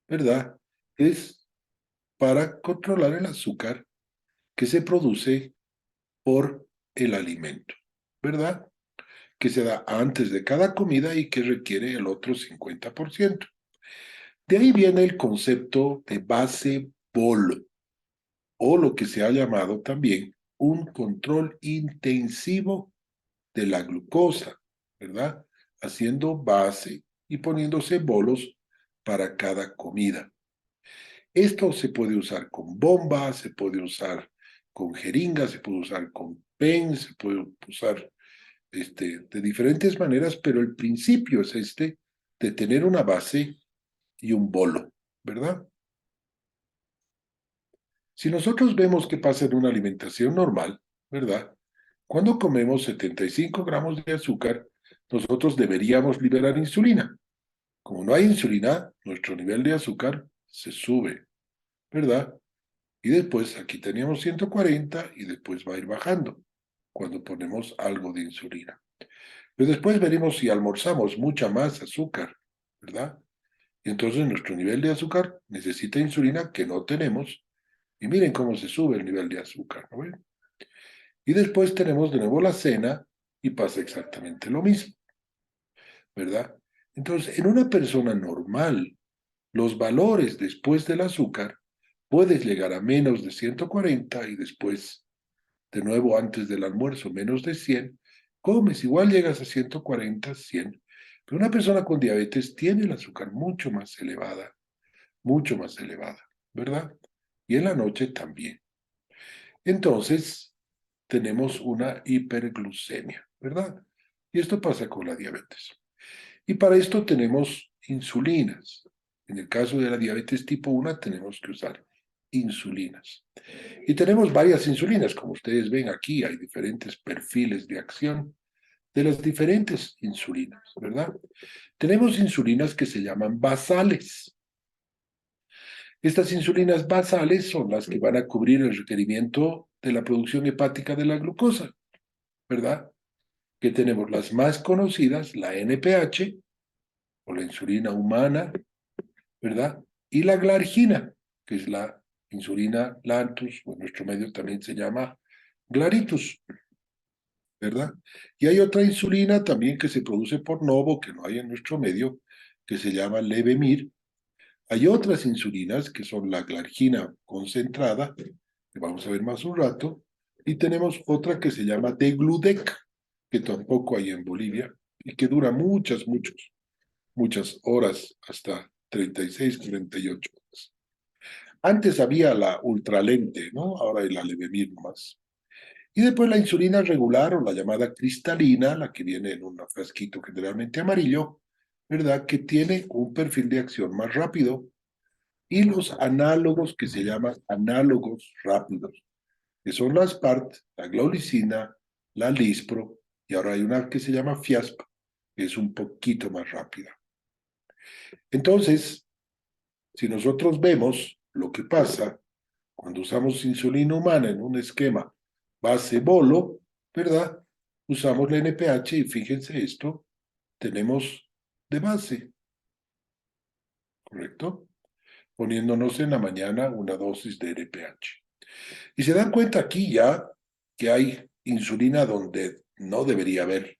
¿verdad? Es para controlar el azúcar que se produce por el alimento, ¿verdad? Que se da antes de cada comida y que requiere el otro 50%. De ahí viene el concepto de base bolo, o lo que se ha llamado también un control intensivo de la glucosa, ¿verdad? Haciendo base y poniéndose bolos para cada comida. Esto se puede usar con bombas, se puede usar con jeringas, se puede usar con pens, se puede usar de diferentes maneras, pero el principio es de tener una base y un bolo, ¿verdad? Si nosotros vemos qué pasa en una alimentación normal, ¿verdad? Cuando comemos 75 gramos de azúcar, nosotros deberíamos liberar insulina. Como no hay insulina, nuestro nivel de azúcar se sube, ¿verdad? Y después aquí teníamos 140 y después va a ir bajando cuando ponemos algo de insulina. Pero después veremos si almorzamos mucha más azúcar, ¿verdad? Y entonces nuestro nivel de azúcar necesita insulina que no tenemos. Y miren cómo se sube el nivel de azúcar, ¿no ven? Y después tenemos de nuevo la cena y pasa exactamente lo mismo, ¿verdad? Entonces, en una persona normal, los valores después del azúcar puedes llegar a menos de 140 y después, de nuevo antes del almuerzo, menos de 100. Comes, igual llegas a 140, 100. Pero una persona con diabetes tiene el azúcar mucho más elevada, ¿verdad? Y en la noche también. Entonces, tenemos una hiperglucemia, ¿verdad? Y esto pasa con la diabetes. Y para esto tenemos insulinas. En el caso de la diabetes tipo 1 tenemos que usar insulinas. Y tenemos varias insulinas, como ustedes ven aquí, hay diferentes perfiles de acción de las diferentes insulinas, ¿verdad? Tenemos insulinas que se llaman basales. Estas insulinas basales son las que van a cubrir el requerimiento de la producción hepática de la glucosa, ¿verdad? Que tenemos las más conocidas, la NPH, o la insulina humana, ¿verdad? Y la glargina, que es la insulina lantus, o en nuestro medio también se llama glaritus, ¿verdad? Y hay otra insulina también que se produce por Novo, que no hay en nuestro medio, que se llama Levemir. Hay otras insulinas que son la glargina concentrada, que vamos a ver más un rato, y tenemos otra que se llama Degludec, que tampoco hay en Bolivia, y que dura muchas horas, hasta 36, 48 horas. Antes había la ultralente, ¿no? Ahora hay la Levemir más. Y después la insulina regular o la llamada cristalina, la que viene en un frasquito generalmente amarillo, ¿verdad? Que tiene un perfil de acción más rápido. Y los análogos que se llaman análogos rápidos, que son la Aspart, la glulicina, la Lispro, y ahora hay una que se llama Fiasp, que es un poquito más rápida. Entonces, si nosotros vemos lo que pasa cuando usamos insulina humana en un esquema base bolo, ¿verdad? Usamos la NPH y fíjense esto, tenemos de base, ¿correcto? Poniéndonos en la mañana una dosis de NPH. Y se dan cuenta aquí ya que hay insulina donde no debería haber.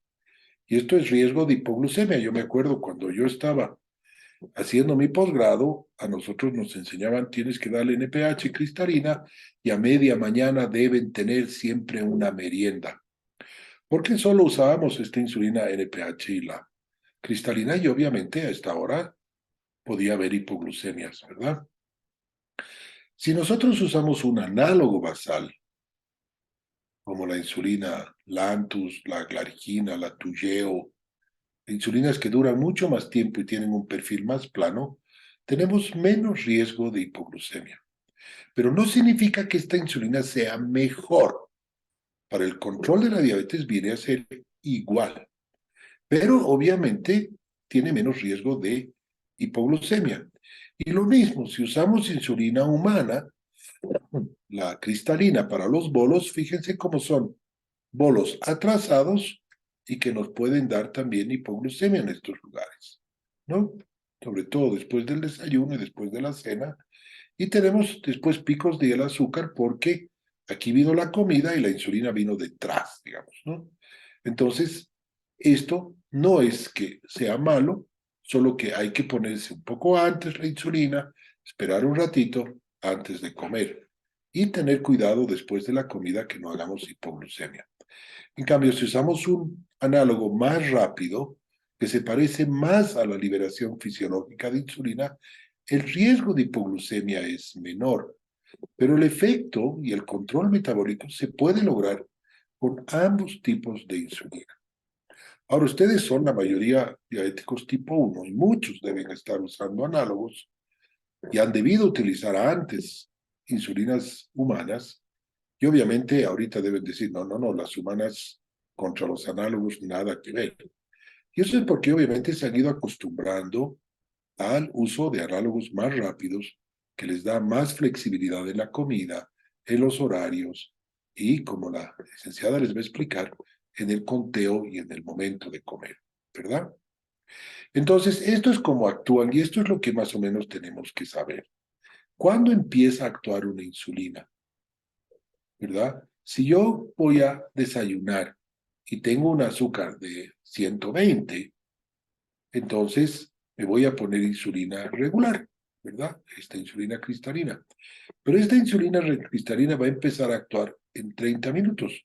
Y esto es riesgo de hipoglucemia. Yo me acuerdo cuando yo estaba haciendo mi posgrado, a nosotros nos enseñaban, tienes que darle NPH cristalina y a media mañana deben tener siempre una merienda. Porque solo usábamos esta insulina NPH y la cristalina y obviamente a esta hora podía haber hipoglucemias, ¿verdad? Si nosotros usamos un análogo basal, como la insulina Lantus, la glargina, la Toujeo, insulinas que duran mucho más tiempo y tienen un perfil más plano, tenemos menos riesgo de hipoglucemia. Pero no significa que esta insulina sea mejor. Para el control de la diabetes viene a ser igual, pero obviamente tiene menos riesgo de hipoglucemia. Y lo mismo, si usamos insulina humana, la cristalina para los bolos, fíjense cómo son bolos atrasados y que nos pueden dar también hipoglucemia en estos lugares, ¿no? sobre todo después del desayuno y después de la cena, y tenemos después picos del azúcar porque aquí vino la comida y la insulina vino detrás, digamos, ¿no? Entonces, esto no es que sea malo, solo que hay que ponerse un poco antes la insulina, esperar un ratito antes de comer y tener cuidado después de la comida que no hagamos hipoglucemia. En cambio, si usamos un análogo más rápido, que se parece más a la liberación fisiológica de insulina, el riesgo de hipoglucemia es menor, pero el efecto y el control metabólico se puede lograr con ambos tipos de insulina. Ahora, ustedes son la mayoría diabéticos tipo 1 y muchos deben estar usando análogos y han debido utilizar antes insulinas humanas y obviamente ahorita deben decir, no, no, no, las humanas contra los análogos nada que ver. Y eso es porque obviamente se han ido acostumbrando al uso de análogos más rápidos que les da más flexibilidad en la comida, en los horarios y, como la licenciada les va a explicar, en el conteo y en el momento de comer, ¿verdad? Entonces, esto es cómo actúan y esto es lo que más o menos tenemos que saber. ¿Cuándo empieza a actuar una insulina? ¿Verdad? Si yo voy a desayunar y tengo un azúcar de 120, entonces me voy a poner insulina regular, ¿verdad? Esta insulina cristalina. Pero esta insulina cristalina va a empezar a actuar en 30 minutos.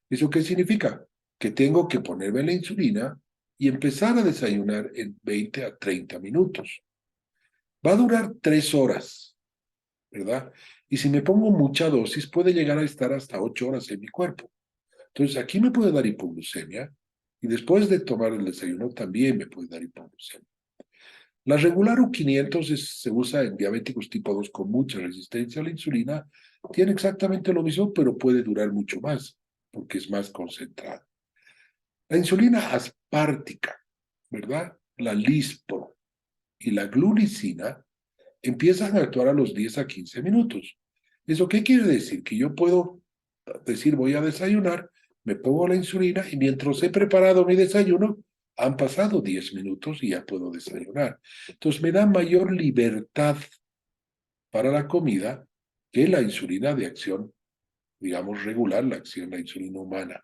¿Eso qué significa? Que tengo que ponerme la insulina y empezar a desayunar en 20 a 30 minutos. Va a durar 3 horas, ¿verdad? Y si me pongo mucha dosis, puede llegar a estar hasta 8 horas en mi cuerpo. Entonces, aquí me puede dar hipoglucemia y después de tomar el desayuno también me puede dar hipoglucemia. La regular U500 se usa en diabéticos tipo 2 con mucha resistencia a la insulina. Tiene exactamente lo mismo, pero puede durar mucho más porque es más concentrada. La insulina aspártica, ¿verdad? La lispro y la glulicina empiezan a actuar a los 10 a 15 minutos. ¿Eso qué quiere decir? Que yo puedo decir, voy a desayunar, me pongo la insulina y mientras he preparado mi desayuno, han pasado 10 minutos y ya puedo desayunar. Entonces me da mayor libertad para la comida que la insulina de acción, digamos, regular, la insulina humana.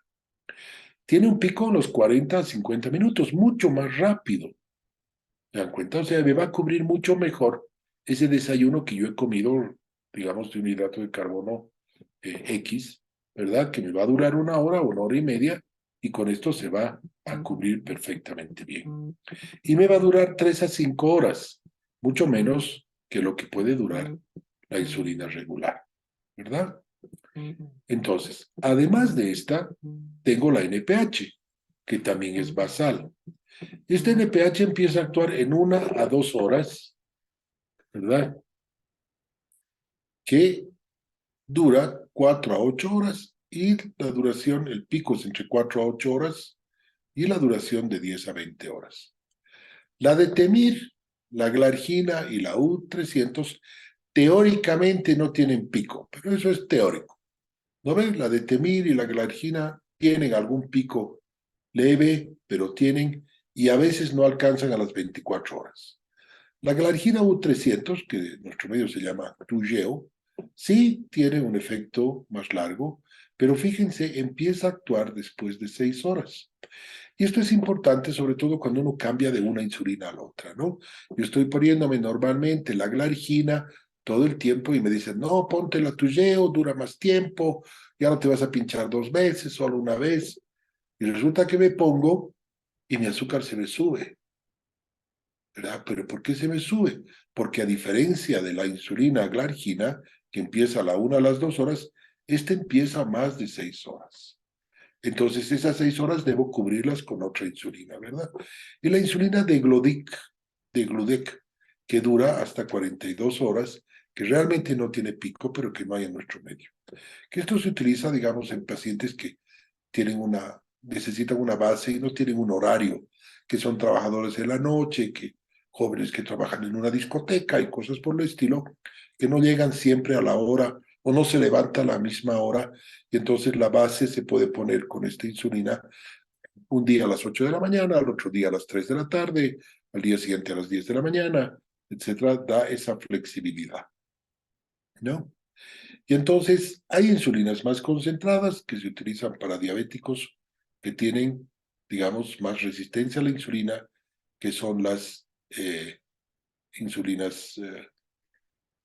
Tiene un pico a los 40 a 50 minutos, mucho más rápido. ¿Se dan cuenta? O sea, me va a cubrir mucho mejor ese desayuno que yo he comido, digamos, de un hidrato de carbono X, ¿verdad? Que me va a durar 1 hora, 1 hora y media, y con esto se va a cubrir perfectamente bien. Y me va a durar 3 a 5 horas, mucho menos que lo que puede durar la insulina regular, ¿verdad? Entonces, además de esta, tengo la NPH, que también es basal. Este NPH empieza a actuar en 1 a 2 horas, ¿verdad? Que dura 4 a 8 horas y la duración, el pico es entre 4 a 8 horas y la duración de 10 a 20 horas. La de Temir, la glargina y la U300 teóricamente no tienen pico, pero eso es teórico. ¿No ven? La de Temir y la glargina tienen algún pico leve, pero tienen y a veces no alcanzan a las 24 horas. La glargina U300, que en nuestro medio se llama Toujeo, sí tiene un efecto más largo, pero fíjense, empieza a actuar después de 6 horas. Y esto es importante, sobre todo cuando uno cambia de una insulina a la otra, ¿no? Yo estoy poniéndome normalmente la glargina todo el tiempo y me dicen, no, ponte la Toujeo, dura más tiempo, ya no te vas a pinchar 2 veces, solo una vez. Y resulta que me pongo y mi azúcar se me sube. ¿Verdad? Pero ¿por qué se me sube? Porque a diferencia de la insulina glargina, que empieza a la 1 a las 2 horas, esta empieza a más de 6 horas. Entonces esas 6 horas debo cubrirlas con otra insulina, ¿verdad? Y la insulina de Gludec, que dura hasta 42 horas, que realmente no tiene pico, pero que no hay en nuestro medio. Que esto se utiliza, digamos, en pacientes que necesitan una base y no tienen un horario, que son trabajadores de la noche, que jóvenes que trabajan en una discoteca y cosas por el estilo, que no llegan siempre a la hora o no se levanta a la misma hora, y entonces la base se puede poner con esta insulina un día a las 8 de la mañana, al otro día a las 3 de la tarde, al día siguiente a las 10 de la mañana, etcétera, da esa flexibilidad, ¿no? Y entonces hay insulinas más concentradas que se utilizan para diabéticos que tienen, digamos, más resistencia a la insulina, que son las insulinas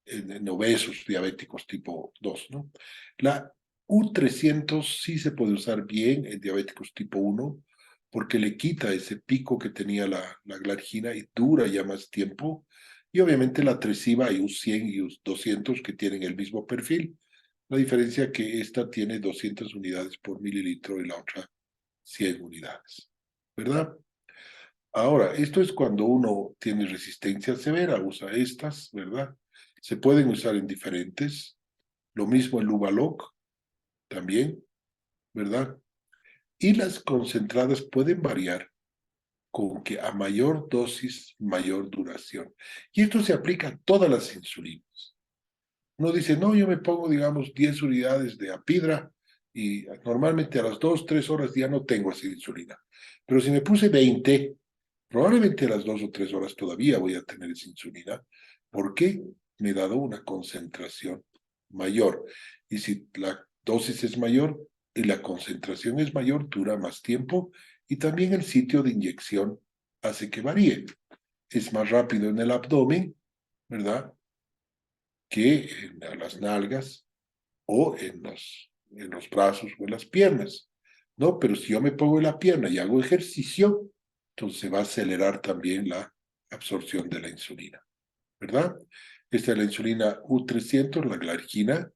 en obesos diabéticos tipo 2, ¿no? La U300 sí se puede usar bien en diabéticos tipo 1 porque le quita ese pico que tenía la glargina y dura ya más tiempo. Y obviamente la Tresiba y U100 y U200 que tienen el mismo perfil. La diferencia es que esta tiene 200 unidades por mililitro y la otra 100 unidades, ¿verdad? Ahora, esto es cuando uno tiene resistencia severa, usa estas, ¿verdad? Se pueden usar en diferentes. Lo mismo el Luvaloc también, ¿verdad? Y las concentradas pueden variar con que a mayor dosis, mayor duración. Y esto se aplica a todas las insulinas. Uno dice, no, yo me pongo, digamos, 10 unidades de Apidra y normalmente a las 2, 3 horas ya no tengo esa insulina. Pero si me puse 20, probablemente a las 2 o 3 horas todavía voy a tener esa insulina porque me he dado una concentración mayor. Y si la dosis es mayor y la concentración es mayor, dura más tiempo y también el sitio de inyección hace que varíe. Es más rápido en el abdomen, ¿verdad? Que en las nalgas o en los brazos o en las piernas, ¿no? Pero si yo me pongo en la pierna y hago ejercicio, entonces se va a acelerar también la absorción de la insulina, ¿verdad? Esta es la insulina U300, la glargina,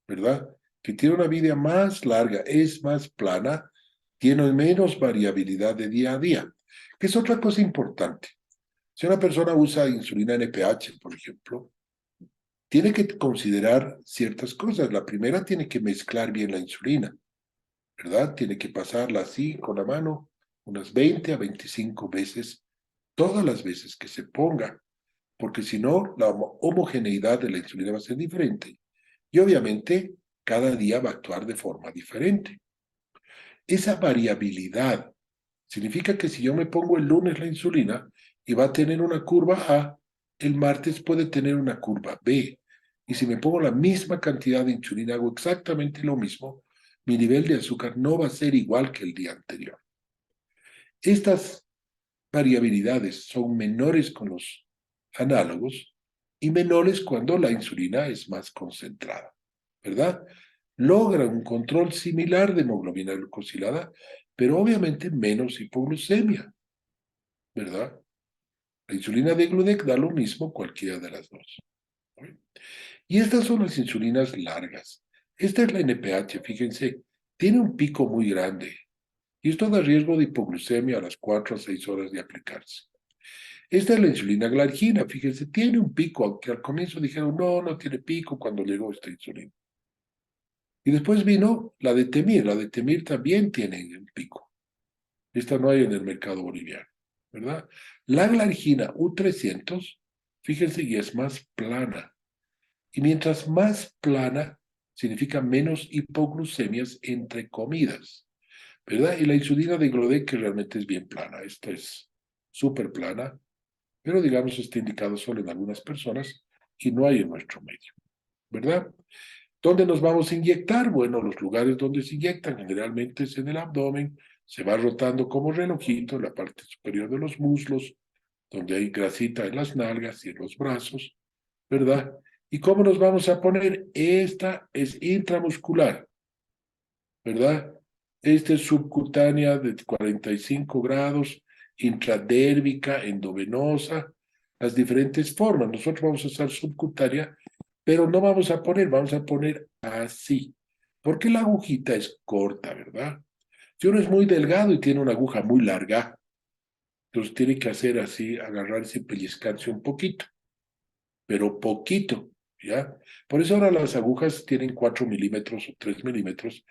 ¿verdad? Que tiene una vida más larga, es más plana, tiene menos variabilidad de día a día, que es otra cosa importante. Si una persona usa insulina NPH, por ejemplo, tiene que considerar ciertas cosas. La primera, tiene que mezclar bien la insulina, ¿verdad? Tiene que pasarla así con la mano unas 20 a 25 veces, todas las veces que se ponga, porque si no, la homogeneidad de la insulina va a ser diferente. Y obviamente, cada día va a actuar de forma diferente. Esa variabilidad significa que si yo me pongo el lunes la insulina y va a tener una curva A, el martes puede tener una curva B. Y si me pongo la misma cantidad de insulina, hago exactamente lo mismo, mi nivel de azúcar no va a ser igual que el día anterior. Estas variabilidades son menores con los análogos y menores cuando la insulina es más concentrada, ¿verdad? Logra un control similar de hemoglobina glucosilada, pero obviamente menos hipoglucemia, ¿verdad? La insulina de Gludec da lo mismo cualquiera de las dos. ¿No? Y estas son las insulinas largas. Esta es la NPH, fíjense, tiene un pico muy grande y esto da riesgo de hipoglucemia a las 4 a 6 horas de aplicarse. Esta es la insulina glargina, fíjense, tiene un pico, aunque al comienzo dijeron, no, no tiene pico cuando llegó esta insulina. Y después vino la de Temir también tiene un pico. Esta no hay en el mercado boliviano, ¿verdad? La glargina U300, fíjense, y es más plana. Y mientras más plana, significa menos hipoglucemias entre comidas, ¿verdad? Y la insulina de Glodec, que realmente es bien plana. Esta es súper plana, pero digamos está indicado solo en algunas personas y no hay en nuestro medio, ¿verdad? ¿Dónde nos vamos a inyectar? Bueno, los lugares donde se inyectan generalmente es en el abdomen, se va rotando como relojito en la parte superior de los muslos, donde hay grasita en las nalgas y en los brazos, ¿verdad? ¿Y cómo nos vamos a poner? Esta es intramuscular, ¿verdad? Esta es subcutánea de 45 grados, intradérmica, endovenosa, las diferentes formas. Nosotros vamos a usar subcutánea, pero no vamos a poner así, porque la agujita es corta, ¿verdad? Si uno es muy delgado y tiene una aguja muy larga, entonces tiene que hacer así, agarrarse y pellizcarse un poquito, pero poquito, ¿ya? Por eso ahora las agujas tienen 4 milímetros o 3 milímetros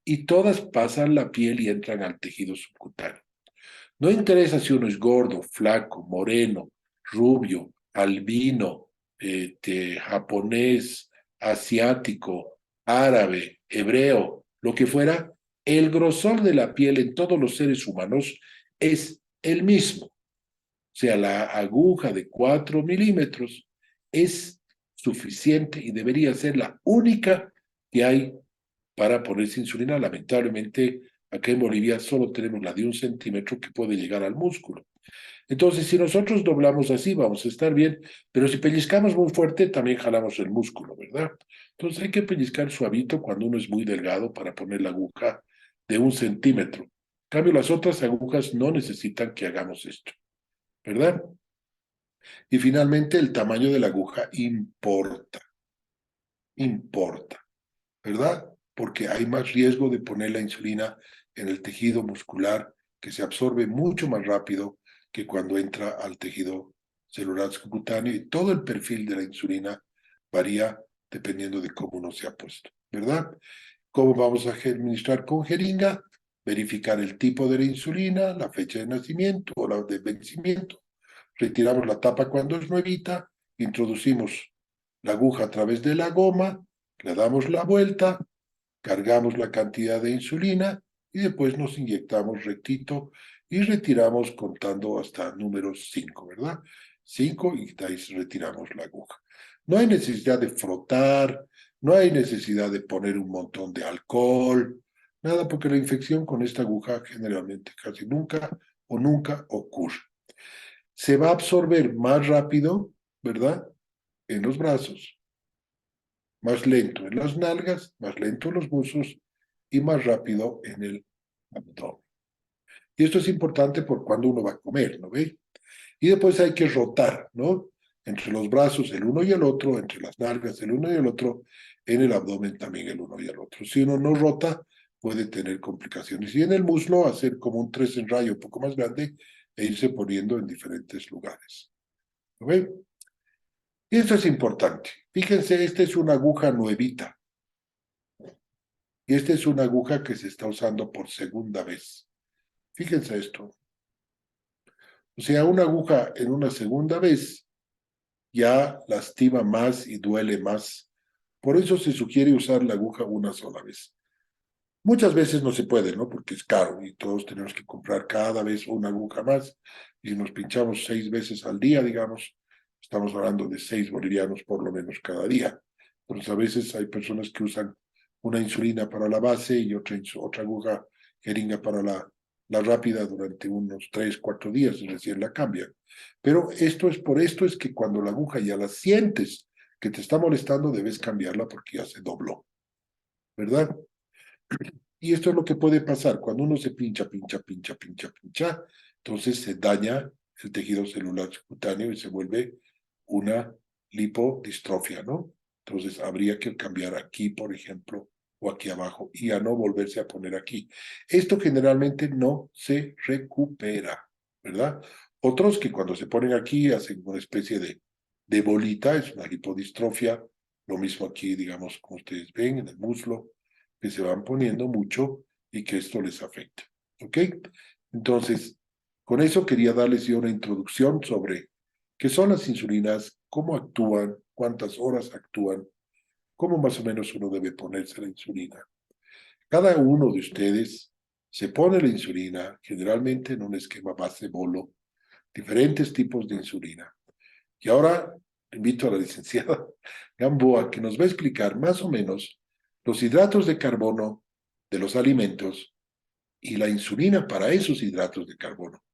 y todas pasan la piel y entran al tejido subcutáneo. No interesa si uno es gordo, flaco, moreno, rubio, albino, japonés, asiático, árabe, hebreo, lo que fuera, el grosor de la piel en todos los seres humanos es el mismo. sea, la aguja de 4 milímetros es suficiente y debería ser la única que hay para ponerse insulina. Lamentablemente, acá en Bolivia solo tenemos la de 1 centímetro que puede llegar al músculo. Entonces, si nosotros doblamos así, vamos a estar bien, pero si pellizcamos muy fuerte, también jalamos el músculo, ¿verdad? Entonces hay que pellizcar suavito cuando uno es muy delgado para poner la aguja de 1 centímetro. En cambio, las otras agujas no necesitan que hagamos esto, ¿verdad? Y finalmente, el tamaño de la aguja importa, ¿verdad? Porque hay más riesgo de poner la insulina en el tejido muscular que se absorbe mucho más rápido que cuando entra al tejido celular subcutáneo y todo el perfil de la insulina varía dependiendo de cómo uno se ha puesto, ¿verdad? ¿Cómo vamos a administrar con jeringa? Verificar el tipo de la insulina, la fecha de nacimiento o la de vencimiento. Retiramos la tapa cuando es nuevita, introducimos la aguja a través de la goma, le damos la vuelta, cargamos la cantidad de insulina y después nos inyectamos rectito y retiramos contando hasta número 5, ¿verdad? 5 y de ahí retiramos la aguja. No hay necesidad de frotar, no hay necesidad de poner un montón de alcohol, nada, porque la infección con esta aguja generalmente casi nunca o nunca ocurre. Se va a absorber más rápido, ¿verdad? En los brazos, más lento en las nalgas, más lento en los muslos y más rápido en el abdomen. Y esto es importante por cuando uno va a comer, ¿no ve? Y después hay que rotar, ¿no? Entre los brazos el uno y el otro, entre las nalgas el uno y el otro, en el abdomen también el uno y el otro. Si uno no rota, puede tener complicaciones. Y en el muslo, hacer como un 3 en rayo un poco más grande e irse poniendo en diferentes lugares. ¿No ve? Y esto es importante. Fíjense, esta es una aguja nuevita. Y esta es una aguja que se está usando por segunda vez. Fíjense esto. O sea, una aguja en una segunda vez ya lastima más y duele más. Por eso se sugiere usar la aguja una sola vez. Muchas veces no se puede, ¿no? Porque es caro y todos tenemos que comprar cada vez una aguja más. Y si nos pinchamos 6 veces al día, digamos, estamos hablando de 6 bolivianos por lo menos cada día. Entonces a veces hay personas que usan una insulina para la base y otra aguja jeringa para la rápida durante unos 3, 4 días y recién la cambian. Pero por esto es que cuando la aguja ya la sientes que te está molestando, debes cambiarla porque ya se dobló, ¿verdad? Y esto es lo que puede pasar cuando uno se pincha, entonces se daña el tejido celular subcutáneo y se vuelve una lipodistrofia, ¿no? Entonces habría que cambiar aquí, por ejemplo, o aquí abajo, y a no volverse a poner aquí. Esto generalmente no se recupera, ¿verdad? Otros que cuando se ponen aquí hacen una especie de bolita, es una lipodistrofia, lo mismo aquí, digamos, como ustedes ven, en el muslo, que se van poniendo mucho y que esto les afecta. ¿Ok? Entonces, con eso quería darles yo una introducción sobre qué son las insulinas, cómo actúan, cuántas horas actúan, cómo más o menos uno debe ponerse la insulina. Cada uno de ustedes se pone la insulina, generalmente en un esquema base bolo, diferentes tipos de insulina. Y ahora invito a la licenciada Gamboa que nos va a explicar más o menos los hidratos de carbono de los alimentos y la insulina para esos hidratos de carbono.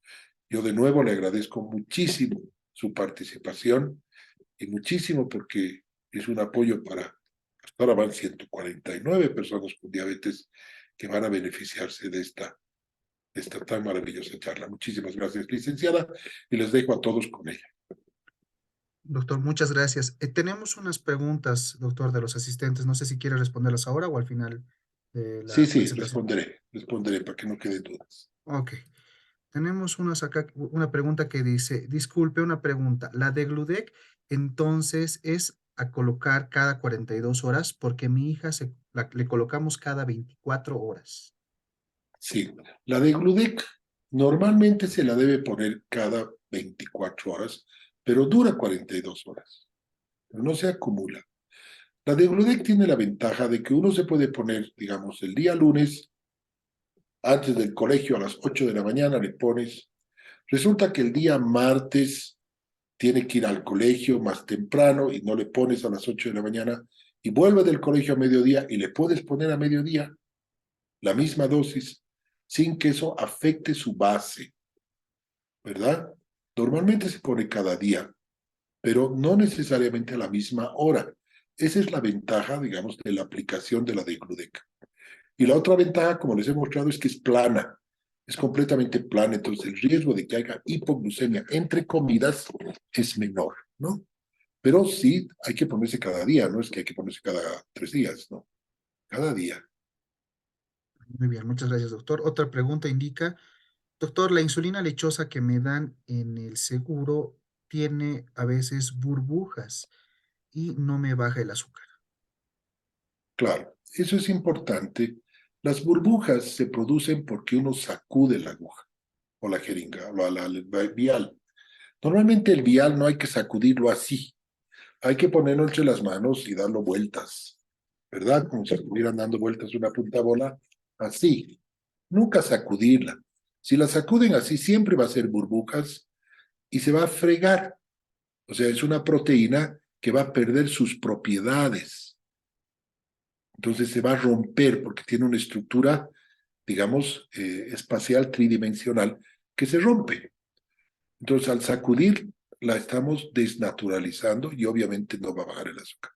Yo de nuevo le agradezco muchísimo su participación y muchísimo porque es un apoyo para, hasta ahora van 149 personas con diabetes que van a beneficiarse de esta tan maravillosa charla. Muchísimas gracias, licenciada, y les dejo a todos con ella. Doctor, muchas gracias. Tenemos unas preguntas, doctor, de los asistentes. No sé si quiere responderlas ahora o al final de Sí, la sí, presentación. responderé para que no quede dudas. Ok. Tenemos una pregunta que dice, disculpe, una pregunta. La de Gludec, entonces, es a colocar cada 42 horas porque mi hija le colocamos cada 24 horas. Sí, la de Gludec normalmente se la debe poner cada 24 horas, pero dura 42 horas, pero no se acumula. La de Gludec tiene la ventaja de que uno se puede poner, digamos, el día lunes, antes del colegio a las 8 de la mañana le pones, Resulta que el día martes tiene que ir al colegio más temprano y no le pones a las 8 de la mañana y vuelve del colegio a mediodía y le puedes poner a mediodía la misma dosis sin que eso afecte su base, ¿verdad? Normalmente se pone cada día, pero no necesariamente a la misma hora. Esa es la ventaja, digamos, de la aplicación de la Degludec. Y la otra ventaja, como les he mostrado, es que es plana, es completamente plana, entonces el riesgo de que haya hipoglucemia entre comidas es menor, ¿no? Pero sí hay que ponerse cada día, no es que hay que ponerse cada 3 días, ¿no? Cada día. Muy bien, muchas gracias, doctor. Otra pregunta indica, doctor, la insulina lechosa que me dan en el seguro tiene a veces burbujas y no me baja el azúcar. Claro, eso es importante. Las burbujas se producen porque uno sacude la aguja o la jeringa o el vial. Normalmente el vial no hay que sacudirlo así, hay que ponerlo entre las manos y darlo vueltas, ¿verdad? Como si estuvieran dando vueltas una punta bola, así. Nunca sacudirla. Si la sacuden así, siempre va a ser burbujas y se va a fregar. O sea, es una proteína que va a perder sus propiedades. Entonces se va a romper porque tiene una estructura, digamos, espacial tridimensional que se rompe. Entonces, al sacudir, la estamos desnaturalizando y obviamente no va a bajar el azúcar.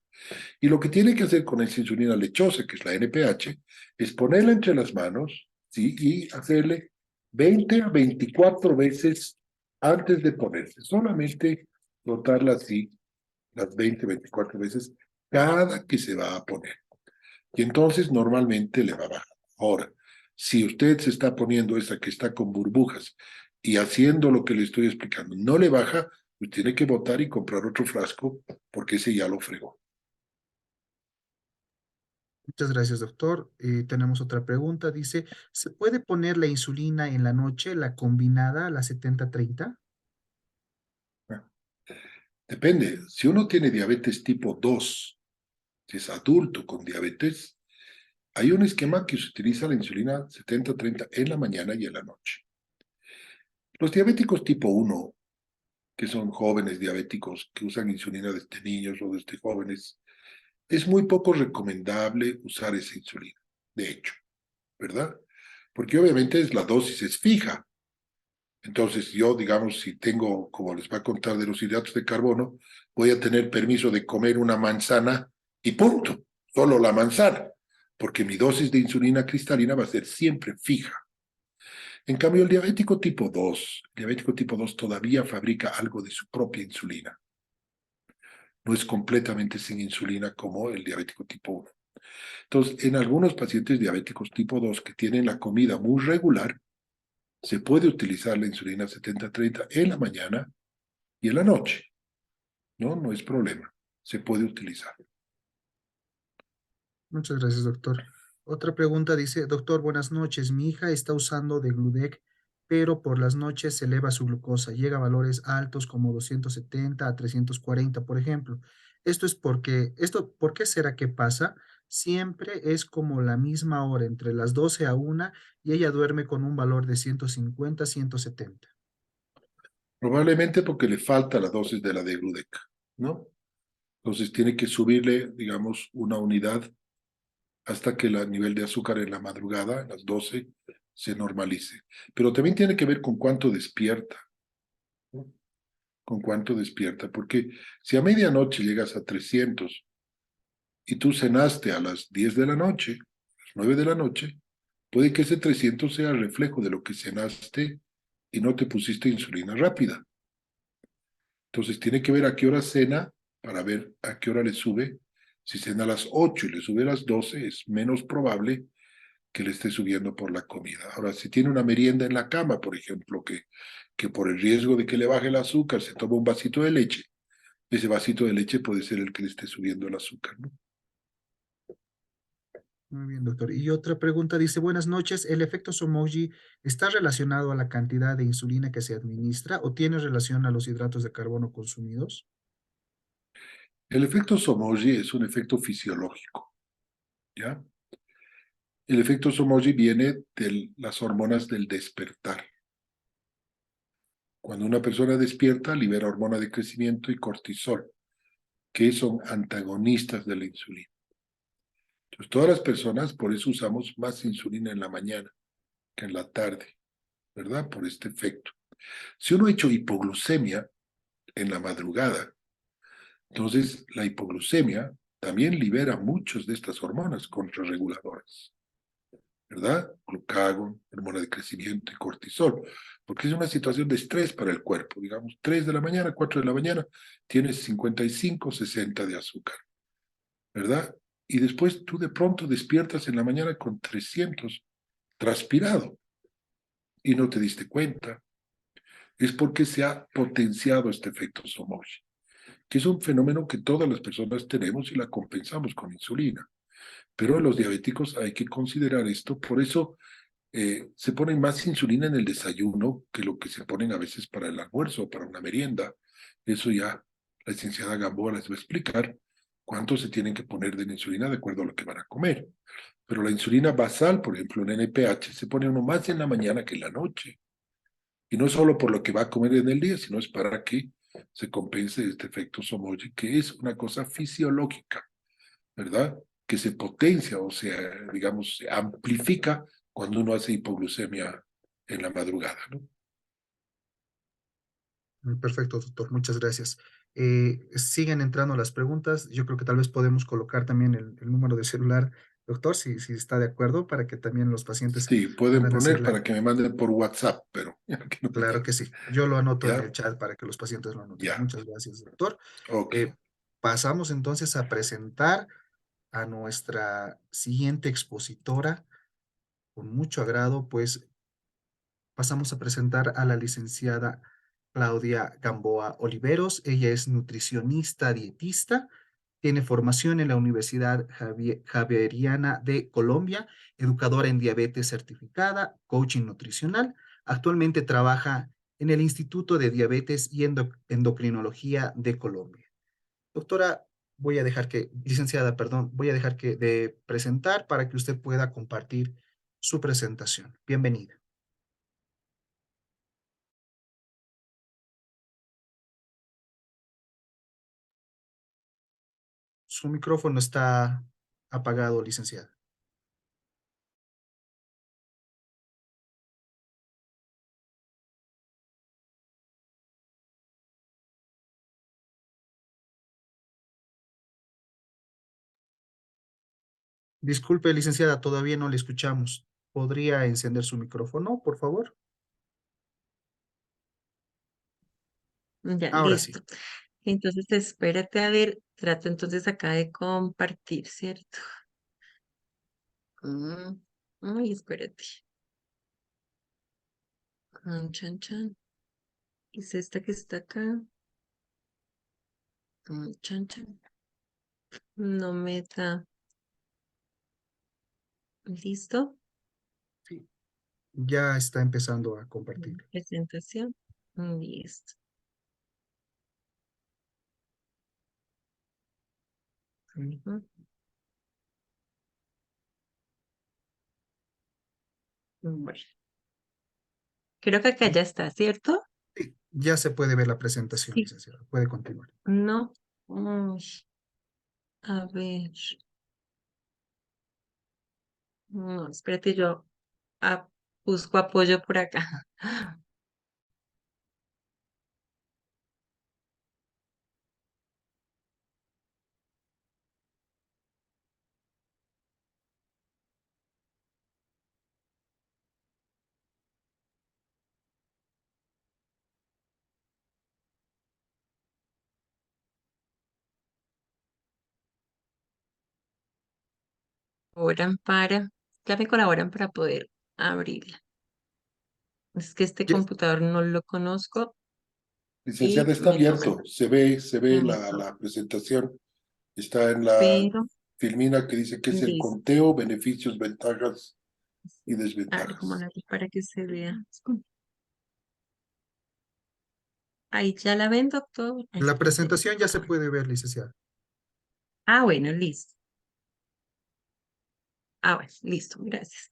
Y lo que tiene que hacer con esa insulina lechosa, que es la NPH, es ponerla entre las manos, ¿sí? Y hacerle 20 a 24 veces antes de ponerse. Solamente rotarla así, las 20, 24 veces, cada que se va a poner. Y entonces normalmente le va a bajar. Ahora, si usted se está poniendo esa que está con burbujas y haciendo lo que le estoy explicando, no le baja, pues tiene que botar y comprar otro frasco porque ese ya lo fregó. Muchas gracias, doctor. Tenemos otra pregunta. Dice, ¿se puede poner la insulina en la noche, la combinada, la 70-30? Depende, si uno tiene diabetes tipo 2, si es adulto con diabetes, hay un esquema que se utiliza la insulina 70-30 en la mañana y en la noche. Los diabéticos tipo 1, que son jóvenes diabéticos que usan insulina desde niños o desde jóvenes, es muy poco recomendable usar esa insulina, de hecho, ¿verdad? Porque obviamente la dosis es fija. Entonces yo, digamos, si tengo, como les va a contar de los hidratos de carbono, voy a tener permiso de comer una manzana y punto, solo la manzana, porque mi dosis de insulina cristalina va a ser siempre fija. En cambio, el diabético tipo 2 todavía fabrica algo de su propia insulina. No es completamente sin insulina como el diabético tipo 1. Entonces, en algunos pacientes diabéticos tipo 2 que tienen la comida muy regular, se puede utilizar la insulina 70-30 en la mañana y en la noche, ¿no? No es problema, se puede utilizar. Muchas gracias, doctor. Otra pregunta dice, doctor, buenas noches. Mi hija está usando de Gludec, pero por las noches se eleva su glucosa. Llega a valores altos como 270 a 340, por ejemplo. ¿Por qué será que pasa? Siempre es como la misma hora, entre las 12 a 1, y ella duerme con un valor de 150, 170. Probablemente porque le falta la dosis de la Degludec, ¿no? Entonces tiene que subirle, digamos, una unidad hasta que el nivel de azúcar en la madrugada, a las 12, se normalice. Pero también tiene que ver con cuánto despierta, ¿no? Con cuánto despierta, porque si a medianoche llegas a 300 y tú cenaste a las 10 de la noche, a las 9 de la noche, puede que ese 300 sea reflejo de lo que cenaste y no te pusiste insulina rápida. Entonces tiene que ver a qué hora cena para ver a qué hora le sube. Si cena a las 8 y le sube a las 12, es menos probable que le esté subiendo por la comida. Ahora, si tiene una merienda en la cama, por ejemplo, que por el riesgo de que le baje el azúcar se toma un vasito de leche, ese vasito de leche puede ser el que le esté subiendo el azúcar, ¿no? Muy bien, doctor. Y otra pregunta dice, buenas noches, ¿el efecto Somogy está relacionado a la cantidad de insulina que se administra o tiene relación a los hidratos de carbono consumidos? El efecto Somogy es un efecto fisiológico, ¿ya? El efecto Somogy viene de las hormonas del despertar. Cuando una persona despierta, libera hormona de crecimiento y cortisol, que son antagonistas de la insulina. Entonces, todas las personas, por eso usamos más insulina en la mañana que en la tarde, ¿verdad? Por este efecto. Si uno ha hecho hipoglucemia en la madrugada, entonces la hipoglucemia también libera muchas de estas hormonas contrarreguladoras, ¿verdad? Glucagón, hormona de crecimiento y cortisol, porque es una situación de estrés para el cuerpo. Digamos, 3 de la mañana, 4 de la mañana, tienes 55, 60 de azúcar, ¿verdad? Y después tú de pronto despiertas en la mañana con 300 transpirado y no te diste cuenta. Es porque se ha potenciado este efecto Somosh, que es un fenómeno que todas las personas tenemos y la compensamos con insulina. Pero en los diabéticos hay que considerar esto, por eso se ponen más insulina en el desayuno que lo que se ponen a veces para el almuerzo o para una merienda. Eso ya la licenciada Gamboa les va a explicar cuánto se tienen que poner de insulina de acuerdo a lo que van a comer. Pero la insulina basal, por ejemplo, en NPH, se pone uno más en la mañana que en la noche. Y no solo por lo que va a comer en el día, sino es para que se compense este efecto Somogy, que es una cosa fisiológica, ¿verdad? Que se potencia, o sea, digamos, se amplifica cuando uno hace hipoglucemia en la madrugada, ¿no? Perfecto, doctor. Muchas gracias. Siguen entrando las preguntas. Yo creo que tal vez podemos colocar también el número de celular, doctor, si está de acuerdo, para que también los pacientes Sí, pueden puedan hacer poner la... para que me manden por WhatsApp, pero que no me Claro llamen. que sí. Yo lo anoto en el ¿Ya? chat para que los pacientes lo anoten. Ya. Muchas gracias, doctor. Ok. Eh, Pasamos entonces a presentar a nuestra siguiente expositora. Con mucho agrado, pues pasamos a presentar a la licenciada Claudia Gamboa Oliveros. Ella es nutricionista dietista, tiene formación en la Universidad Javeriana de Colombia, educadora en diabetes certificada, coaching nutricional. Actualmente trabaja en el Instituto de Diabetes y Endocrinología de Colombia. Doctora, licenciada, perdón, voy a dejar que de presentar para que usted pueda compartir su presentación. Bienvenida. Su micrófono está apagado, licenciada. Disculpe, licenciada, todavía no le escuchamos. ¿Podría encender su micrófono, por favor? Ya, Ahora sí. listo. Entonces, espérate a ver, trato entonces acá de compartir, ¿cierto? Mm, Ay, espérate. Chan, chan. Es esta que está acá. Chan, chan. No me da. ¿Listo? Sí. Ya está empezando a compartir. Presentación. Listo. Ujú. Bueno, creo que acá ya está, ¿cierto? Sí, ya se puede ver la presentación, Sí. licenciada. Puede continuar. No. Uy, a ver. No, espérate, yo ah, busco apoyo por acá. Colaboran para, ya me colaboran para poder abrirla. Es que este Ya, computador no lo conozco Licenciada, y está me toca. abierto. Se ve Me toca. la presentación. Está en la Pero, filmina que dice que es el listo. conteo, beneficios, ventajas y A ver cómo la desventajas. hago para que se vea. Ahí ya la ven, doctor. Ay, la ya está. presentación ya se Ah, puede ver, licenciada. bueno, listo. Bueno, listo, gracias.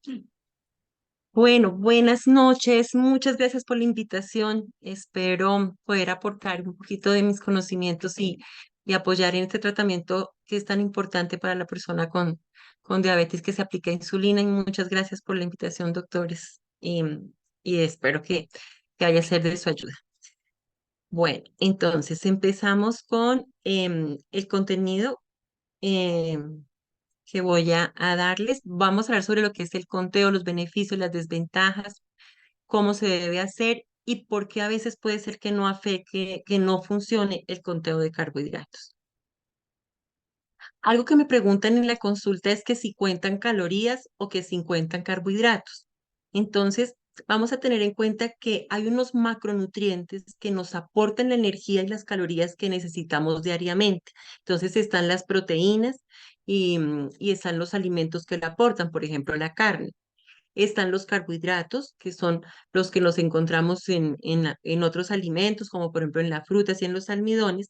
Bueno, buenas noches. Muchas gracias por la invitación. Espero poder aportar un poquito de mis conocimientos y apoyar en este tratamiento que es tan importante para la persona con diabetes que se aplica insulina. Y muchas gracias por la invitación, doctores. Y espero que haya ser de su ayuda. Bueno, entonces empezamos con el contenido em, que voy a darles. Vamos a hablar sobre lo que es el conteo, los beneficios, las desventajas, cómo se debe hacer y por qué a veces puede ser que no afecte, que no funcione el conteo de carbohidratos. Algo que me preguntan en la consulta es que si cuentan calorías o que si cuentan carbohidratos. Entonces, vamos a tener en cuenta que hay unos macronutrientes que nos aportan la energía y las calorías que necesitamos diariamente. Entonces, están las proteínas y están los alimentos que le aportan, por ejemplo, la carne. Están los carbohidratos, que son los que nos encontramos en otros alimentos, como por ejemplo en las frutas y en los almidones.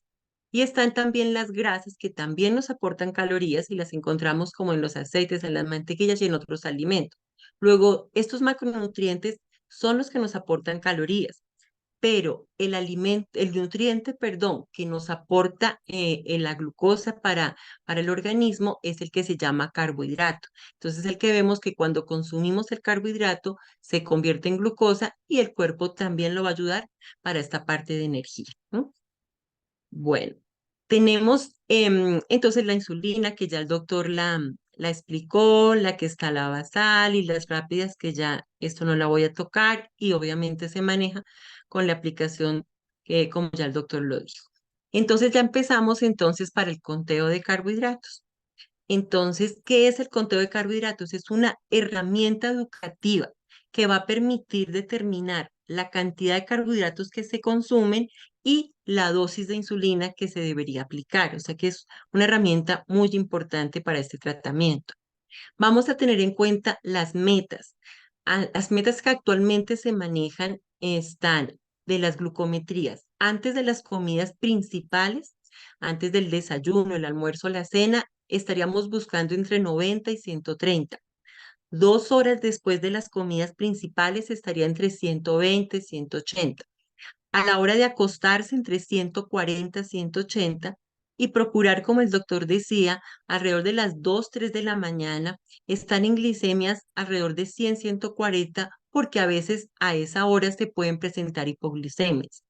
Y están también las grasas, que también nos aportan calorías y las encontramos como en los aceites, en las mantequillas y en otros alimentos. Luego, estos macronutrientes son los que nos aportan calorías, pero el alimento, el nutriente, perdón, que nos aporta la glucosa para el organismo es el que se llama carbohidrato. Entonces, el que vemos que cuando consumimos el carbohidrato se convierte en glucosa y el cuerpo también lo va a ayudar para esta parte de energía, ¿no? Bueno, tenemos entonces la insulina, que ya el doctor la explicó, la que está la basal y las rápidas, que ya esto no la voy a tocar, y obviamente se maneja con la aplicación que, como ya el doctor lo dijo. Entonces ya empezamos entonces para el conteo de carbohidratos. Entonces, ¿qué es el conteo de carbohidratos? Es una herramienta educativa que va a permitir determinar la cantidad de carbohidratos que se consumen y la dosis de insulina que se debería aplicar. O sea que es una herramienta muy importante para este tratamiento. Vamos a tener en cuenta las metas. Las metas que actualmente se manejan están de las glucometrías antes de las comidas principales, antes del desayuno, el almuerzo, la cena, estaríamos buscando entre 90 y 130. 2 horas después de las comidas principales estaría entre 120 y 180. A la hora de acostarse entre 140 y 180 y procurar, como el doctor decía, alrededor de las 2 3 de la mañana, están en glicemias alrededor de 100 140 porque a veces a esa hora se pueden presentar hipoglicemias.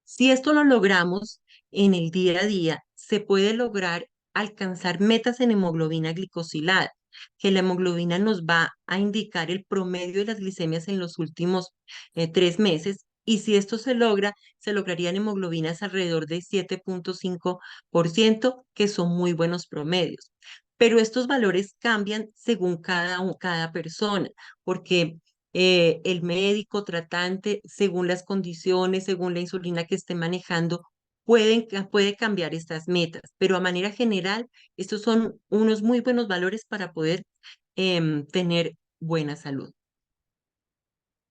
Si esto lo logramos en el día a día, se puede lograr alcanzar metas en hemoglobina glicosilada, que la hemoglobina nos va a indicar el promedio de las glicemias en los últimos 3 meses. Y si esto se logra, se lograrían hemoglobinas alrededor de 7,5%, que son muy buenos promedios. Pero estos valores cambian según cada persona, porque el médico tratante, según las condiciones, según la insulina que esté manejando, puede cambiar estas metas, pero a manera general, estos son unos muy buenos valores para poder tener buena salud.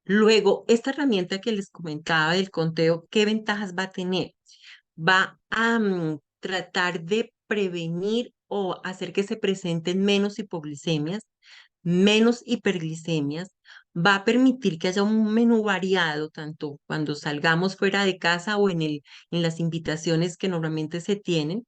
Luego, esta herramienta que les comentaba del conteo, ¿qué ventajas va a tener? Va a tratar de prevenir o hacer que se presenten menos hipoglicemias, menos hiperglicemias, va a permitir que haya un menú variado, tanto cuando salgamos fuera de casa o en las invitaciones que normalmente se tienen.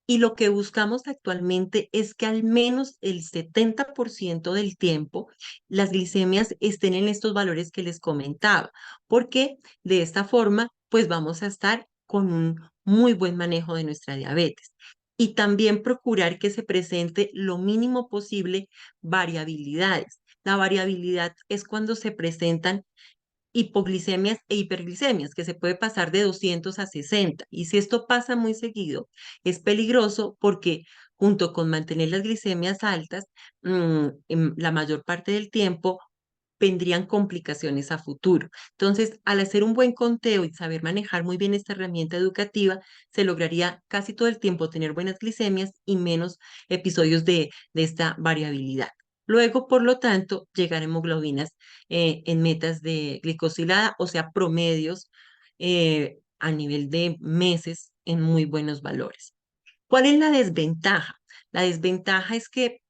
Y lo que buscamos actualmente es que al menos el 70% del tiempo las glicemias estén en estos valores que les comentaba, porque de esta forma, pues vamos a estar con un muy buen manejo de nuestra diabetes. Y también procurar que se presente lo mínimo posible variabilidades. La variabilidad es cuando se presentan hipoglicemias e hiperglicemias, que se puede pasar de 200 a 60. Y si esto pasa muy seguido, es peligroso porque junto con mantener las glicemias altas, en la mayor parte del tiempo vendrían complicaciones a futuro. Entonces, al hacer un buen conteo y saber manejar muy bien esta herramienta educativa, se lograría casi todo el tiempo tener buenas glicemias y menos episodios de esta variabilidad. Luego, por lo tanto, llegar a hemoglobinas en metas de glicosilada, o sea, promedios a nivel de meses en muy buenos valores. ¿Cuál es la desventaja? La desventaja es que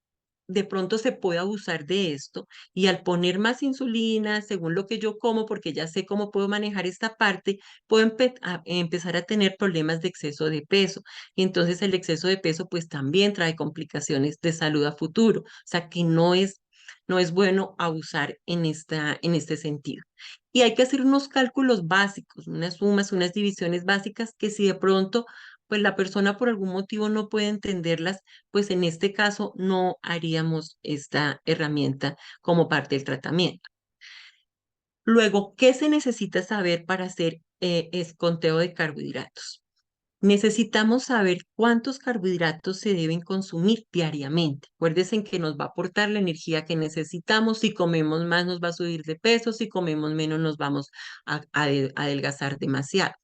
de pronto se puede abusar de esto y al poner más insulina, según lo que yo como, porque ya sé cómo puedo manejar esta parte, puedo empezar a tener problemas de exceso de peso. Y entonces el exceso de peso pues también trae complicaciones de salud a futuro. O sea que no es bueno abusar en este sentido. Y hay que hacer unos cálculos básicos, unas sumas, unas divisiones básicas que si de pronto pues la persona por algún motivo no puede entenderlas, pues en este caso no haríamos esta herramienta como parte del tratamiento. Luego, ¿qué se necesita saber para hacer es conteo de carbohidratos? Necesitamos saber cuántos carbohidratos se deben consumir diariamente. Acuérdense en que nos va a aportar la energía que necesitamos. Si comemos más, nos va a subir de peso. Si comemos menos, nos vamos a adelgazar demasiado.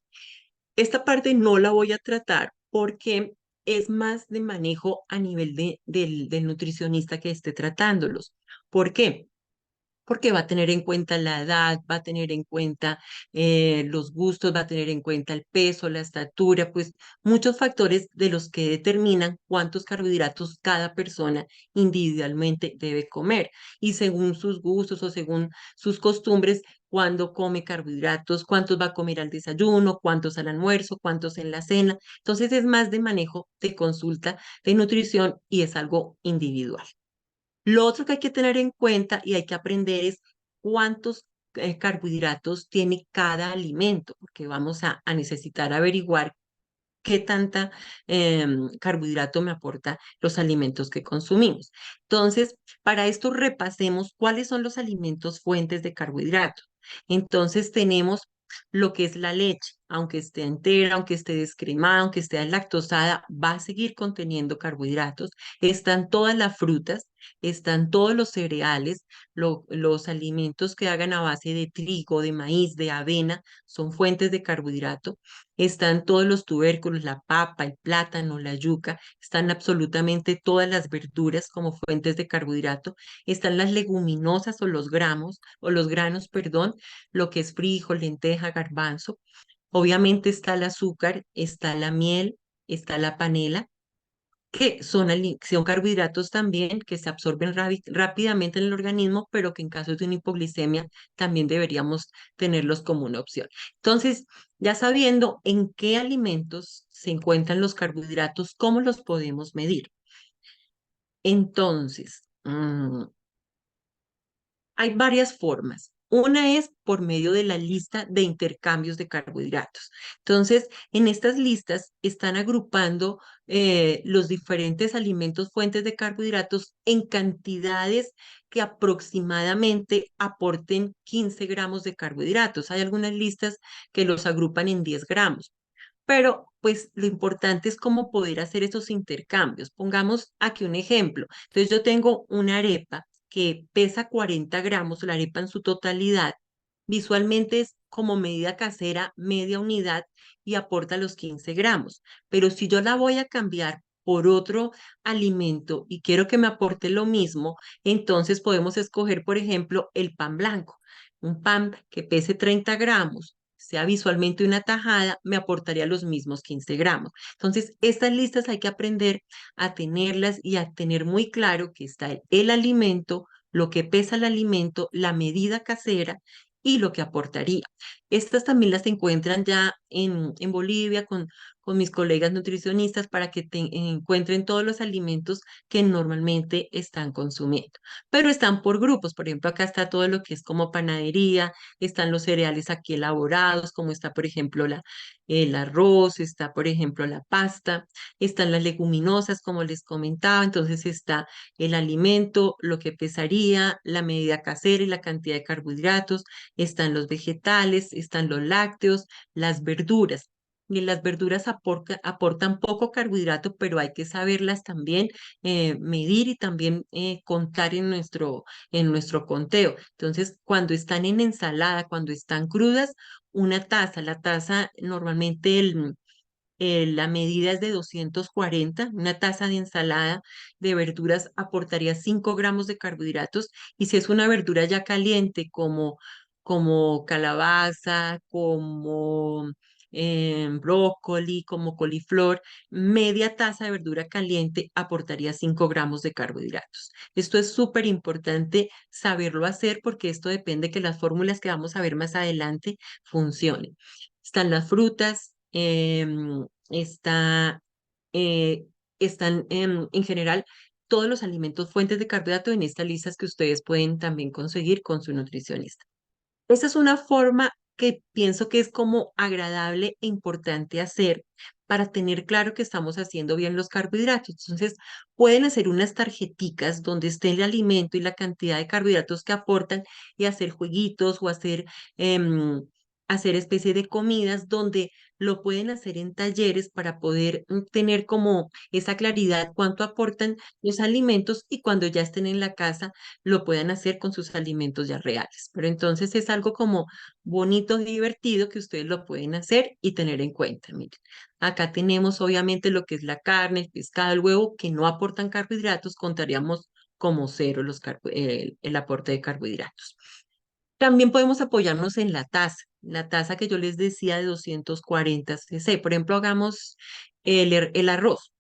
Esta parte no la voy a tratar porque es más de manejo a nivel del nutricionista que esté tratándolos. ¿Por qué? Porque va a tener en cuenta la edad, va a tener en cuenta los gustos, va a tener en cuenta el peso, la estatura, pues muchos factores de los que determinan cuántos carbohidratos cada persona individualmente debe comer. Y según sus gustos o según sus costumbres, cuándo come carbohidratos, cuántos va a comer al desayuno, cuántos al almuerzo, cuántos en la cena. Entonces es más de manejo de consulta de nutrición y es algo individual. Lo otro que hay que tener en cuenta y hay que aprender es cuántos carbohidratos tiene cada alimento, porque vamos a necesitar averiguar qué tanta carbohidrato me aporta los alimentos que consumimos. Entonces, para esto repasemos cuáles son los alimentos fuentes de carbohidratos. Entonces, tenemos lo que es la leche, aunque esté entera, aunque esté descremada, aunque esté lactosada, va a seguir conteniendo carbohidratos. Están todas las frutas, están todos los cereales, los alimentos que hagan a base de trigo, de maíz, de avena, son fuentes de carbohidrato. Están todos los tubérculos, la papa, el plátano, la yuca, están absolutamente todas las verduras como fuentes de carbohidrato, están las leguminosas o los granos, perdón, lo que es frijol, lenteja, garbanzo. Obviamente está el azúcar, está la miel, está la panela, que son carbohidratos también que se absorben rápidamente en el organismo, pero que en caso de una hipoglicemia también deberíamos tenerlos como una opción. Entonces, ya sabiendo en qué alimentos se encuentran los carbohidratos, ¿cómo los podemos medir? Entonces, hay varias formas. Una es por medio de la lista de intercambios de carbohidratos. Entonces, en estas listas están agrupando los diferentes alimentos fuentes de carbohidratos en cantidades que aproximadamente aporten 15 gramos de carbohidratos. Hay algunas listas que los agrupan en 10 gramos. Pero pues lo importante es cómo poder hacer esos intercambios. Pongamos aquí un ejemplo. Entonces yo tengo una arepa que pesa 40 gramos, la arepa en su totalidad. Visualmente es como medida casera, media unidad y aporta los 15 gramos. Pero si yo la voy a cambiar por otro alimento y quiero que me aporte lo mismo, entonces podemos escoger, por ejemplo, el pan blanco. Un pan que pese 30 gramos, sea visualmente una tajada, me aportaría los mismos 15 gramos. Entonces, estas listas hay que aprender a tenerlas y a tener muy claro que está el alimento, lo que pesa el alimento, la medida casera y lo que aportaría. Estas también las encuentran ya en Bolivia con mis colegas nutricionistas para que encuentren todos los alimentos que normalmente están consumiendo. Pero están por grupos, por ejemplo, acá está todo lo que es como panadería, están los cereales aquí elaborados, como está, por ejemplo, el arroz, está, por ejemplo, la pasta, están las leguminosas, como les comentaba, entonces está el alimento, lo que pesaría, la medida casera y la cantidad de carbohidratos, están los vegetales, están los lácteos, las verduras. Y las verduras aportan poco carbohidrato, pero hay que saberlas también medir y también contar en nuestro conteo. Entonces, cuando están en ensalada, cuando están crudas, una taza, la taza normalmente la medida es de 240, una taza de ensalada de verduras aportaría 5 gramos de carbohidratos y si es una verdura ya caliente como calabaza, como brócoli, como coliflor, media taza de verdura caliente aportaría 5 gramos de carbohidratos. Esto es súper importante saberlo hacer porque esto depende que las fórmulas que vamos a ver más adelante funcionen. Están las frutas, eh, están en general todos los alimentos fuentes de carbohidrato en estas listas que ustedes pueden también conseguir con su nutricionista. Esa es una forma que pienso que es como agradable e importante hacer para tener claro que estamos haciendo bien los carbohidratos. Entonces, pueden hacer unas tarjeticas donde esté el alimento y la cantidad de carbohidratos que aportan y hacer jueguitos o hacer especie de comidas donde lo pueden hacer en talleres para poder tener como esa claridad cuánto aportan los alimentos y cuando ya estén en la casa lo puedan hacer con sus alimentos ya reales. Pero entonces es algo como bonito, divertido que ustedes lo pueden hacer y tener en cuenta. Miren, acá tenemos obviamente lo que es la carne, el pescado, el huevo, que no aportan carbohidratos, contaríamos como cero el aporte de carbohidratos. También podemos apoyarnos en la taza que yo les decía de 240 cc. Por ejemplo, hagamos el arroz.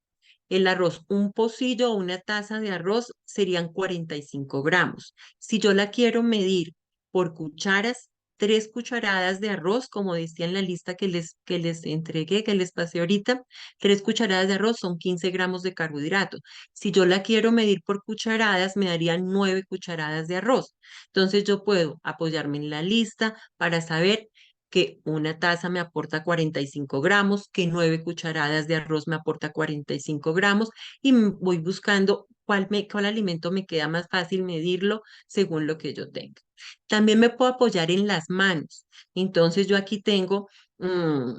El arroz, un pocillo o una taza de arroz serían 45 gramos. Si yo la quiero medir por cucharas, 3 cucharadas de arroz, como decía en la lista que les entregué, que les pasé ahorita, 3 cucharadas de arroz son 15 gramos de carbohidrato. Si yo la quiero medir por cucharadas, me darían 9 cucharadas de arroz. Entonces yo puedo apoyarme en la lista para saber que una taza me aporta 45 gramos, que 9 cucharadas de arroz me aporta 45 gramos y voy buscando cuál alimento me queda más fácil medirlo según lo que yo tenga. También me puedo apoyar en las manos. Entonces yo aquí tengo mm,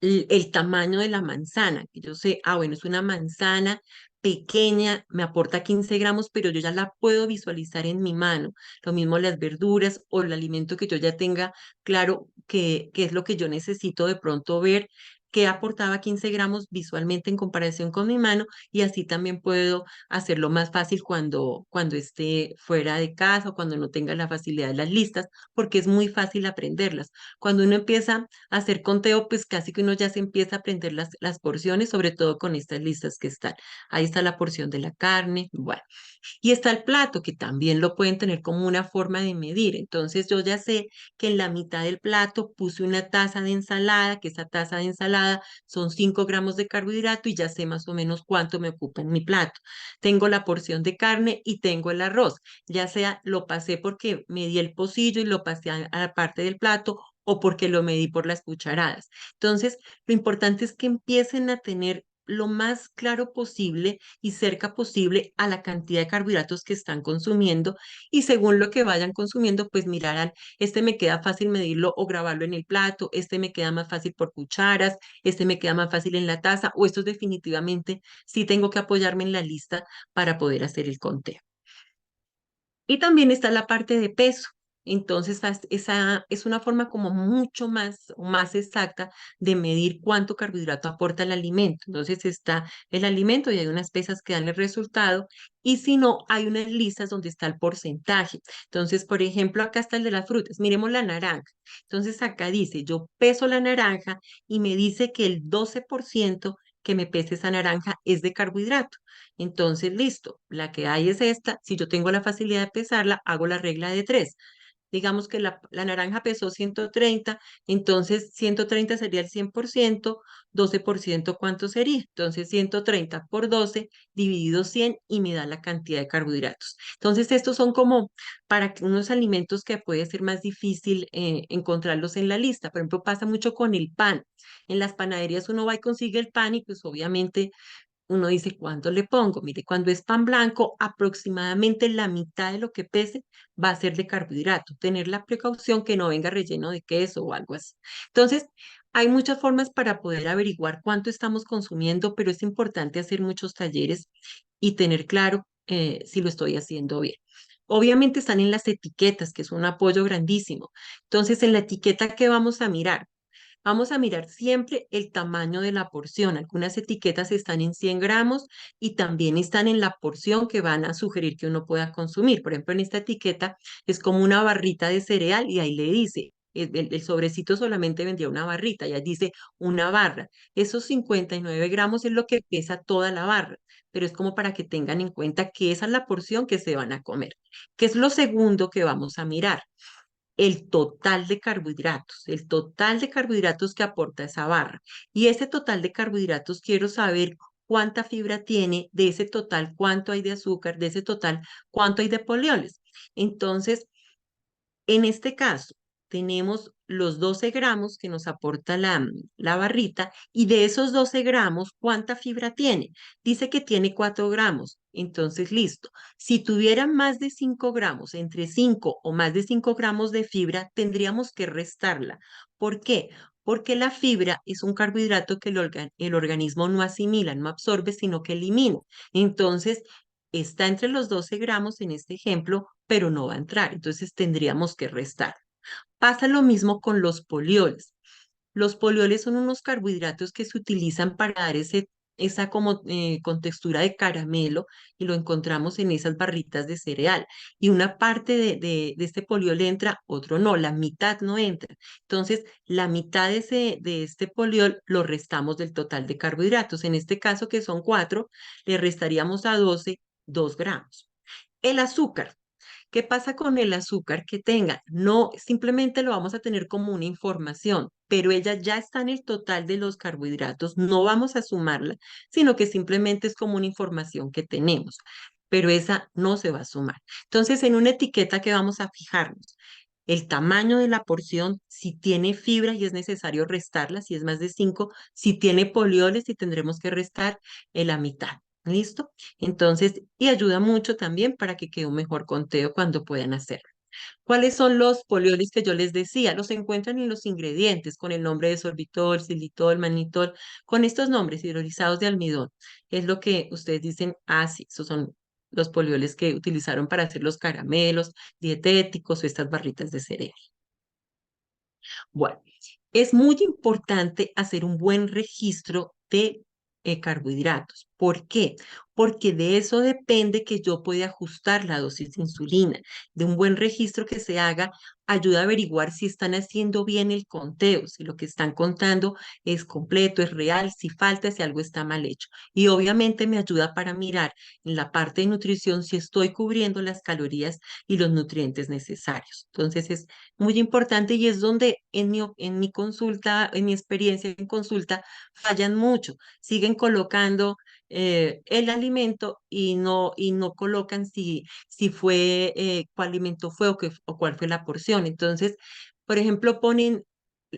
el tamaño de la manzana, que yo sé, bueno, es una manzana pequeña, me aporta 15 gramos, pero yo ya la puedo visualizar en mi mano. Lo mismo las verduras o el alimento que yo ya tenga claro que es lo que yo necesito de pronto ver que aportaba 15 gramos visualmente en comparación con mi mano y así también puedo hacerlo más fácil cuando esté fuera de casa o cuando no tenga la facilidad de las listas, porque es muy fácil aprenderlas. Cuando uno empieza hacer conteo, pues casi que uno ya se empieza a aprender las porciones, sobre todo con estas listas que están. Ahí está la porción de la carne, bueno. Y está el plato, que también lo pueden tener como una forma de medir. Entonces yo ya sé que en la mitad del plato puse una taza de ensalada, que esa taza de ensalada son 5 gramos de carbohidrato y ya sé más o menos cuánto me ocupa en mi plato. Tengo la porción de carne y tengo el arroz. Ya sea lo pasé porque medí el pocillo y lo pasé a la parte del plato o porque lo medí por las cucharadas. Entonces, lo importante es que empiecen a tener lo más claro posible y cerca posible a la cantidad de carbohidratos que están consumiendo y según lo que vayan consumiendo, pues mirarán, este me queda fácil medirlo o grabarlo en el plato, este me queda más fácil por cucharas, este me queda más fácil en la taza o esto definitivamente sí tengo que apoyarme en la lista para poder hacer el conteo. Y también está la parte de peso. Entonces, esa es una forma como mucho más exacta de medir cuánto carbohidrato aporta el alimento. Entonces, está el alimento y hay unas pesas que dan el resultado. Y si no, hay unas listas donde está el porcentaje. Entonces, por ejemplo, acá está el de las frutas. Miremos la naranja. Entonces, acá dice, yo peso la naranja y me dice que el 12% que me pese esa naranja es de carbohidrato. Entonces, listo, la que hay es esta. Si yo tengo la facilidad de pesarla, hago la regla de 3. Digamos que la naranja pesó 130, entonces 130 sería el 100%, 12% ¿cuánto sería? Entonces 130 por 12 dividido 100 y me da la cantidad de carbohidratos. Entonces estos son como para unos alimentos que puede ser más difícil encontrarlos en la lista. Por ejemplo, pasa mucho con el pan. En las panaderías uno va y consigue el pan y pues obviamente uno dice, ¿cuánto le pongo? Mire, cuando es pan blanco, aproximadamente la mitad de lo que pese va a ser de carbohidrato. Tener la precaución que no venga relleno de queso o algo así. Entonces, hay muchas formas para poder averiguar cuánto estamos consumiendo, pero es importante hacer muchos talleres y tener claro si lo estoy haciendo bien. Obviamente están en las etiquetas, que es un apoyo grandísimo. Entonces, en la etiqueta, ¿qué vamos a mirar? Vamos a mirar siempre el tamaño de la porción. Algunas etiquetas están en 100 gramos y también están en la porción que van a sugerir que uno pueda consumir. Por ejemplo, en esta etiqueta es como una barrita de cereal y ahí le dice el sobrecito solamente vendría una barrita, ya dice una barra. Esos 59 gramos es lo que pesa toda la barra, pero es como para que tengan en cuenta que esa es la porción que se van a comer. ¿Qué es lo segundo que vamos a mirar? El total de carbohidratos que aporta esa barra. Y ese total de carbohidratos quiero saber cuánta fibra tiene, de ese total cuánto hay de azúcar, de ese total cuánto hay de polioles. Entonces, en este caso, tenemos los 12 gramos que nos aporta la barrita y de esos 12 gramos, ¿cuánta fibra tiene? Dice que tiene 4 gramos. Entonces, listo. Si tuviera más de 5 gramos, entre 5 o más de 5 gramos de fibra, tendríamos que restarla. ¿Por qué? Porque la fibra es un carbohidrato que el organismo no asimila, no absorbe, sino que elimina. Entonces, está entre los 12 gramos en este ejemplo, pero no va a entrar. Entonces tendríamos que restar. Pasa lo mismo con los polioles. Los polioles son unos carbohidratos que se utilizan para dar esa como contextura de caramelo y lo encontramos en esas barritas de cereal. Y una parte de este poliol entra, otro no, la mitad no entra. Entonces, la mitad de este poliol lo restamos del total de carbohidratos. En este caso, que son 4, le restaríamos a 12, 2 gramos. El azúcar. ¿Qué pasa con el azúcar que tenga? No, simplemente lo vamos a tener como una información, pero ella ya está en el total de los carbohidratos, no vamos a sumarla, sino que simplemente es como una información que tenemos, pero esa no se va a sumar. Entonces, en una etiqueta que vamos a fijarnos, el tamaño de la porción, si tiene fibra y es necesario restarla, si es más de 5, si tiene polioles y tendremos que restar en la mitad. ¿Listo? Entonces, y ayuda mucho también para que quede un mejor conteo cuando puedan hacerlo. ¿Cuáles son los polioles que yo les decía? Los encuentran en los ingredientes con el nombre de sorbitol, xilitol, mannitol, con estos nombres hidrolizados de almidón. Es lo que ustedes dicen, ah, sí, esos son los polioles que utilizaron para hacer los caramelos dietéticos o estas barritas de cereal. Bueno, es muy importante hacer un buen registro de carbohidratos. ¿Por qué? Porque de eso depende que yo pueda ajustar la dosis de insulina. De un buen registro que se haga ayuda a averiguar si están haciendo bien el conteo, si lo que están contando es completo, es real, si falta, si algo está mal hecho. Y obviamente me ayuda para mirar en la parte de nutrición si estoy cubriendo las calorías y los nutrientes necesarios. Entonces es muy importante y es donde en mi consulta, en mi experiencia en consulta, fallan mucho. Siguen colocando el alimento y no colocan si fue, cuál alimento fue o cuál fue la porción. Entonces, por ejemplo, ponen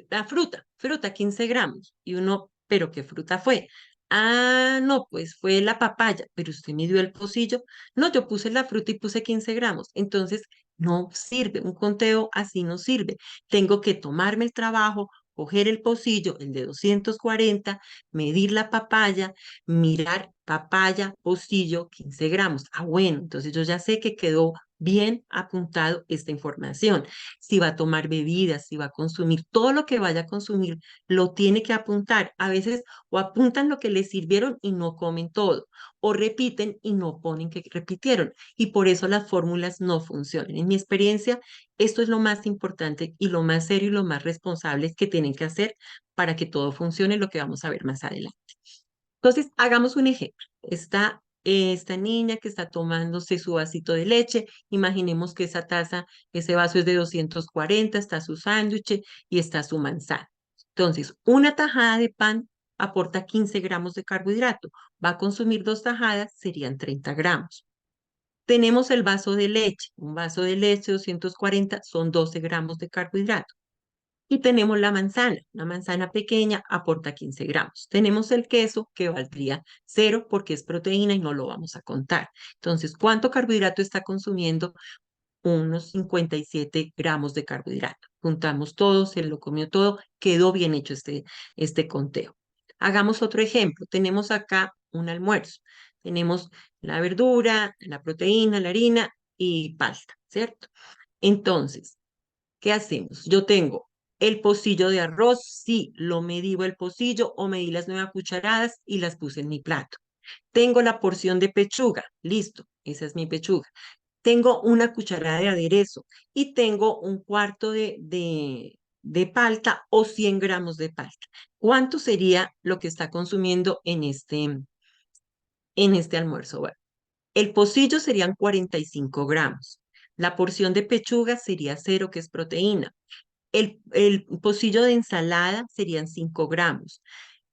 la fruta 15 gramos y uno, pero ¿qué fruta fue? Ah, no, pues fue la papaya, pero usted me dio el pocillo. No, yo puse la fruta y puse 15 gramos. Entonces, no sirve, un conteo así no sirve. Tengo que tomarme el trabajo, coger el pocillo, el de 240, medir la papaya, mirar papaya, pocillo, 15 gramos. Ah, bueno, entonces yo ya sé que quedó bien apuntado esta información. Si va a tomar bebidas, si va a consumir, todo lo que vaya a consumir, lo tiene que apuntar. A veces o apuntan lo que les sirvieron y no comen todo, o repiten y no ponen que repitieron. Y por eso las fórmulas no funcionan. En mi experiencia, esto es lo más importante y lo más serio y lo más responsable que tienen que hacer para que todo funcione, lo que vamos a ver más adelante. Entonces, hagamos un ejemplo. Está esta niña que está tomándose su vasito de leche. Imaginemos que esa taza, ese vaso es de 240, está su sándwich y está su manzana. Entonces, una tajada de pan aporta 15 gramos de carbohidrato. Va a consumir 2 tajadas, serían 30 gramos. Tenemos el vaso de leche. Un vaso de leche, 240, son 12 gramos de carbohidrato. Y tenemos la manzana pequeña aporta 15 gramos. Tenemos el queso que valdría 0 porque es proteína y no lo vamos a contar. Entonces, ¿cuánto carbohidrato está consumiendo? Unos 57 gramos de carbohidrato. Juntamos todo, se lo comió todo, quedó bien hecho este conteo. Hagamos otro ejemplo. Tenemos acá un almuerzo. Tenemos la verdura, la proteína, la harina y pasta, ¿cierto? Entonces, ¿qué hacemos? Yo tengo el pocillo de arroz, sí, lo medí el pocillo o medí las 9 cucharadas y las puse en mi plato. Tengo la porción de pechuga, listo, esa es mi pechuga. Tengo una cucharada de aderezo y tengo un cuarto de palta o 100 gramos de palta. ¿Cuánto sería lo que está consumiendo en este almuerzo? Bueno, el pocillo serían 45 gramos. La porción de pechuga sería cero, que es proteína. El pocillo de ensalada serían 5 gramos.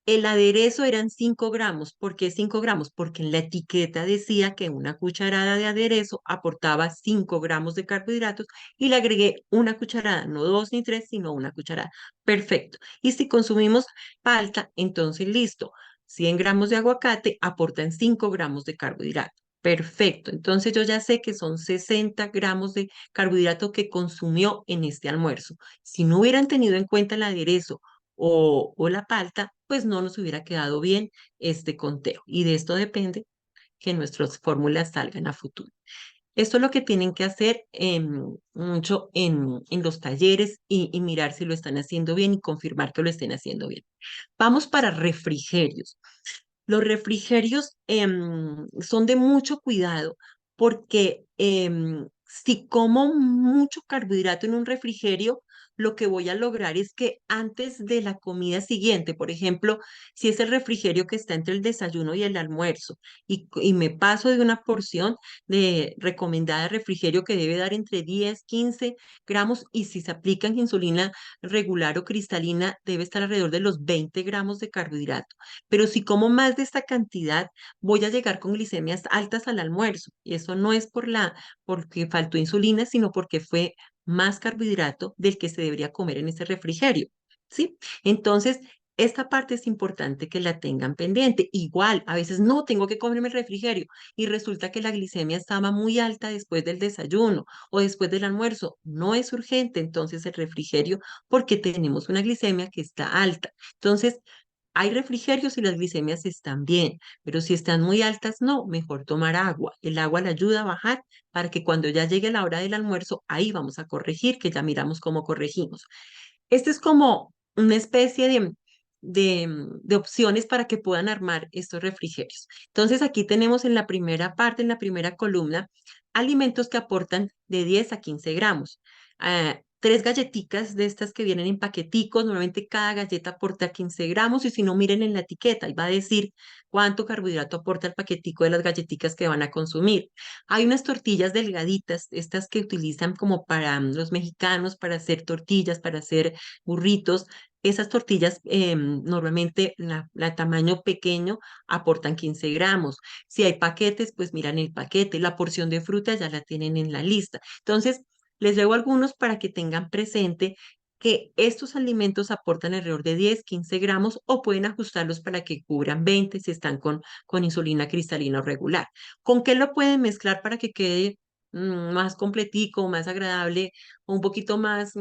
El aderezo eran 5 gramos. ¿Por qué 5 gramos? Porque en la etiqueta decía que una cucharada de aderezo aportaba 5 gramos de carbohidratos y le agregué una cucharada, no dos ni tres, sino una cucharada. Perfecto. Y si consumimos palta, entonces listo. 100 gramos de aguacate aportan 5 gramos de carbohidrato. Perfecto. Entonces yo ya sé que son 60 gramos de carbohidrato que consumió en este almuerzo. Si no hubieran tenido en cuenta el aderezo o la palta, pues no nos hubiera quedado bien este conteo. Y de esto depende que nuestras fórmulas salgan a futuro. Esto es lo que tienen que hacer mucho en los talleres y mirar si lo están haciendo bien y confirmar que lo estén haciendo bien. Vamos para refrigerios. Los refrigerios son de mucho cuidado porque si como mucho carbohidrato en un refrigerio, lo que voy a lograr es que antes de la comida siguiente, por ejemplo, si es el refrigerio que está entre el desayuno y el almuerzo y me paso de una porción de recomendada de refrigerio que debe dar entre 10, 15 gramos y si se aplican insulina regular o cristalina, debe estar alrededor de los 20 gramos de carbohidrato. Pero si como más de esta cantidad, voy a llegar con glicemias altas al almuerzo. Y eso no es porque faltó insulina, sino porque fue más carbohidrato del que se debería comer en ese refrigerio. ¿Sí? Entonces, esta parte es importante que la tengan pendiente. Igual, a veces no tengo que comerme el refrigerio y resulta que la glicemia estaba muy alta después del desayuno o después del almuerzo. No es urgente entonces el refrigerio porque tenemos una glicemia que está alta. Entonces, hay refrigerios y las glicemias están bien, pero si están muy altas, no, mejor tomar agua. El agua le ayuda a bajar para que cuando ya llegue la hora del almuerzo, ahí vamos a corregir, que ya miramos cómo corregimos. Este es como una especie de opciones para que puedan armar estos refrigerios. Entonces, aquí tenemos en la primera parte, en la primera columna, alimentos que aportan de 10 a 15 gramos. Tres galletitas de estas que vienen en paqueticos, normalmente cada galleta aporta 15 gramos y si no, miren en la etiqueta, y va a decir cuánto carbohidrato aporta el paquetico de las galletitas que van a consumir. Hay unas tortillas delgaditas, estas que utilizan como para los mexicanos, para hacer tortillas, para hacer burritos. Esas tortillas normalmente la tamaño pequeño aportan 15 gramos. Si hay paquetes, pues miran el paquete. La porción de fruta ya la tienen en la lista. Entonces, les leo algunos para que tengan presente que estos alimentos aportan alrededor de 10, 15 gramos o pueden ajustarlos para que cubran 20 si están con insulina cristalina o regular. ¿Con qué lo pueden mezclar para que quede más completico, más agradable, o un poquito más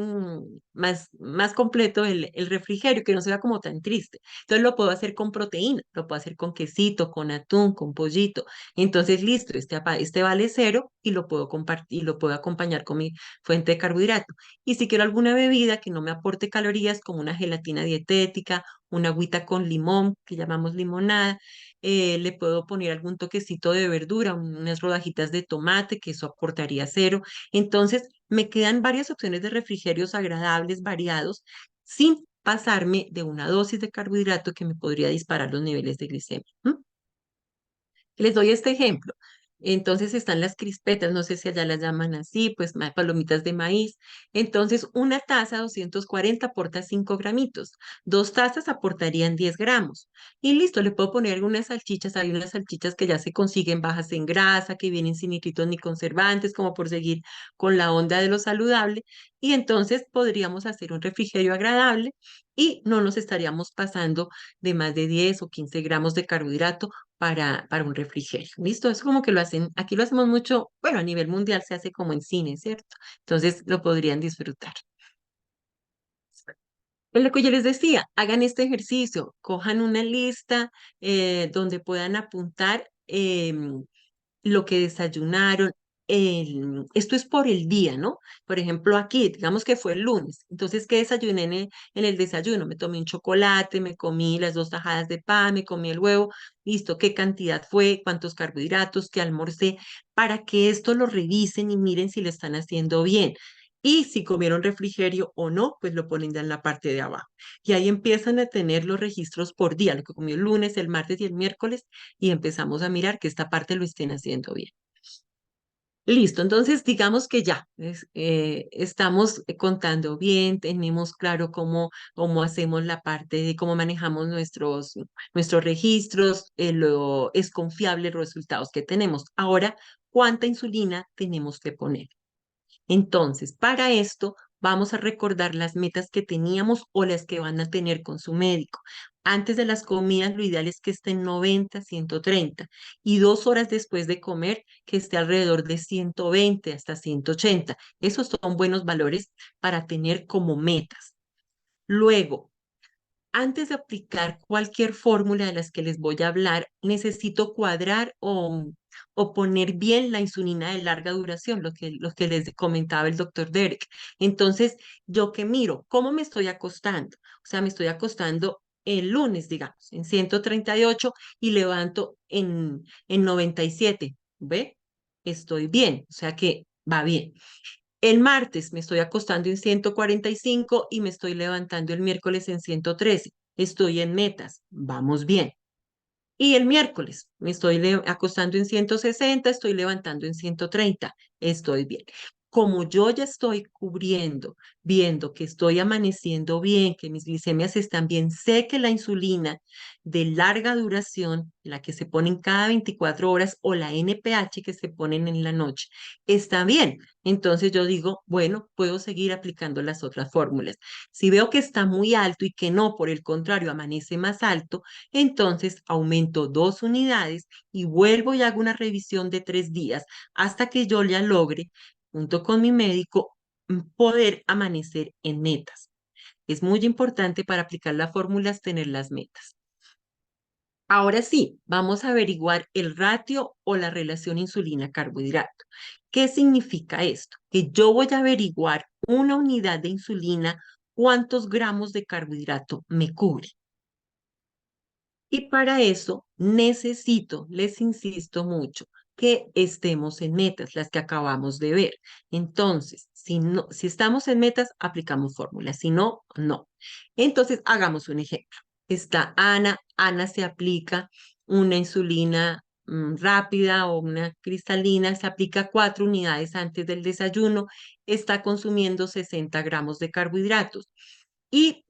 completo el refrigerio, que no sea como tan triste? Entonces lo puedo hacer con proteína, lo puedo hacer con quesito, con atún, con pollito. Entonces, listo, este vale cero y lo puedo compartir, lo puedo acompañar con mi fuente de carbohidrato. Y si quiero alguna bebida que no me aporte calorías, como una gelatina dietética, una agüita con limón, que llamamos limonada, le puedo poner algún toquecito de verdura, unas rodajitas de tomate, que eso aportaría cero. Entonces, me quedan varias opciones de refrigerios agradables, variados, sin pasarme de una dosis de carbohidrato que me podría disparar los niveles de glicemia. Les doy este ejemplo. Entonces están las crispetas, no sé si allá las llaman así, pues palomitas de maíz. Entonces, una taza 240 aporta 5 gramitos. Dos tazas aportarían 10 gramos. Y listo, le puedo poner algunas salchichas. Hay unas salchichas que ya se consiguen bajas en grasa, que vienen sin nitritos ni conservantes, como por seguir con la onda de lo saludable. Y entonces podríamos hacer un refrigerio agradable y no nos estaríamos pasando de más de 10 o 15 gramos de carbohidrato para un refrigerio. ¿Listo? Es como que lo hacen, aquí lo hacemos mucho, bueno, a nivel mundial se hace como en cine, ¿cierto? Entonces lo podrían disfrutar. Es lo que yo les decía, hagan este ejercicio, cojan una lista donde puedan apuntar lo que desayunaron. Esto es por el día, ¿no? Por ejemplo, aquí, digamos que fue el lunes. Entonces, ¿qué desayuné en el desayuno? Me tomé un chocolate, me comí las 2 tajadas de pan, me comí el huevo. Listo, ¿qué cantidad fue? ¿Cuántos carbohidratos? ¿Qué almorcé? Para que esto lo revisen y miren si lo están haciendo bien. Y si comieron refrigerio o no, pues lo ponen ya en la parte de abajo. Y ahí empiezan a tener los registros por día, lo que comió el lunes, el martes y el miércoles, y empezamos a mirar que esta parte lo estén haciendo bien. Listo, entonces digamos que ya estamos contando bien, tenemos claro cómo hacemos la parte de cómo manejamos nuestros registros, es confiable los resultados que tenemos. Ahora, ¿cuánta insulina tenemos que poner? Entonces, para esto, vamos a recordar las metas que teníamos o las que van a tener con su médico. Antes de las comidas, lo ideal es que esté en 90, 130 y 2 horas después de comer, que esté alrededor de 120 hasta 180. Esos son buenos valores para tener como metas. Luego, antes de aplicar cualquier fórmula de las que les voy a hablar, necesito cuadrar o poner bien la insulina de larga duración, lo que les comentaba el doctor Derek. Entonces, yo que miro, ¿cómo me estoy acostando? O sea, me estoy acostando el lunes, digamos, en 138 y levanto en 97. ¿Ve? Estoy bien, o sea que va bien. El martes me estoy acostando en 145 y me estoy levantando el miércoles en 113. Estoy en metas, vamos bien. Y el miércoles me estoy acostando en 160, estoy levantando en 130, estoy bien. Como yo ya estoy cubriendo, viendo que estoy amaneciendo bien, que mis glicemias están bien, sé que la insulina de larga duración, la que se ponen cada 24 horas o la NPH que se ponen en la noche, está bien. Entonces yo digo, bueno, puedo seguir aplicando las otras fórmulas. Si veo que está muy alto y que no, por el contrario, amanece más alto, entonces aumento 2 unidades y vuelvo y hago una revisión de 3 días hasta que yo ya logre, junto con mi médico, poder amanecer en metas. Es muy importante para aplicar las fórmulas tener las metas. Ahora sí, vamos a averiguar el ratio o la relación insulina-carbohidrato. ¿Qué significa esto? Que yo voy a averiguar una unidad de insulina, cuántos gramos de carbohidrato me cubre. Y para eso necesito, les insisto mucho, que estemos en metas, las que acabamos de ver. Entonces, si estamos en metas, aplicamos fórmulas, si no, no. Entonces, hagamos un ejemplo. Está Ana, Ana se aplica una insulina rápida o una cristalina, se aplica 4 unidades antes del desayuno, está consumiendo 60 gramos de carbohidratos. Y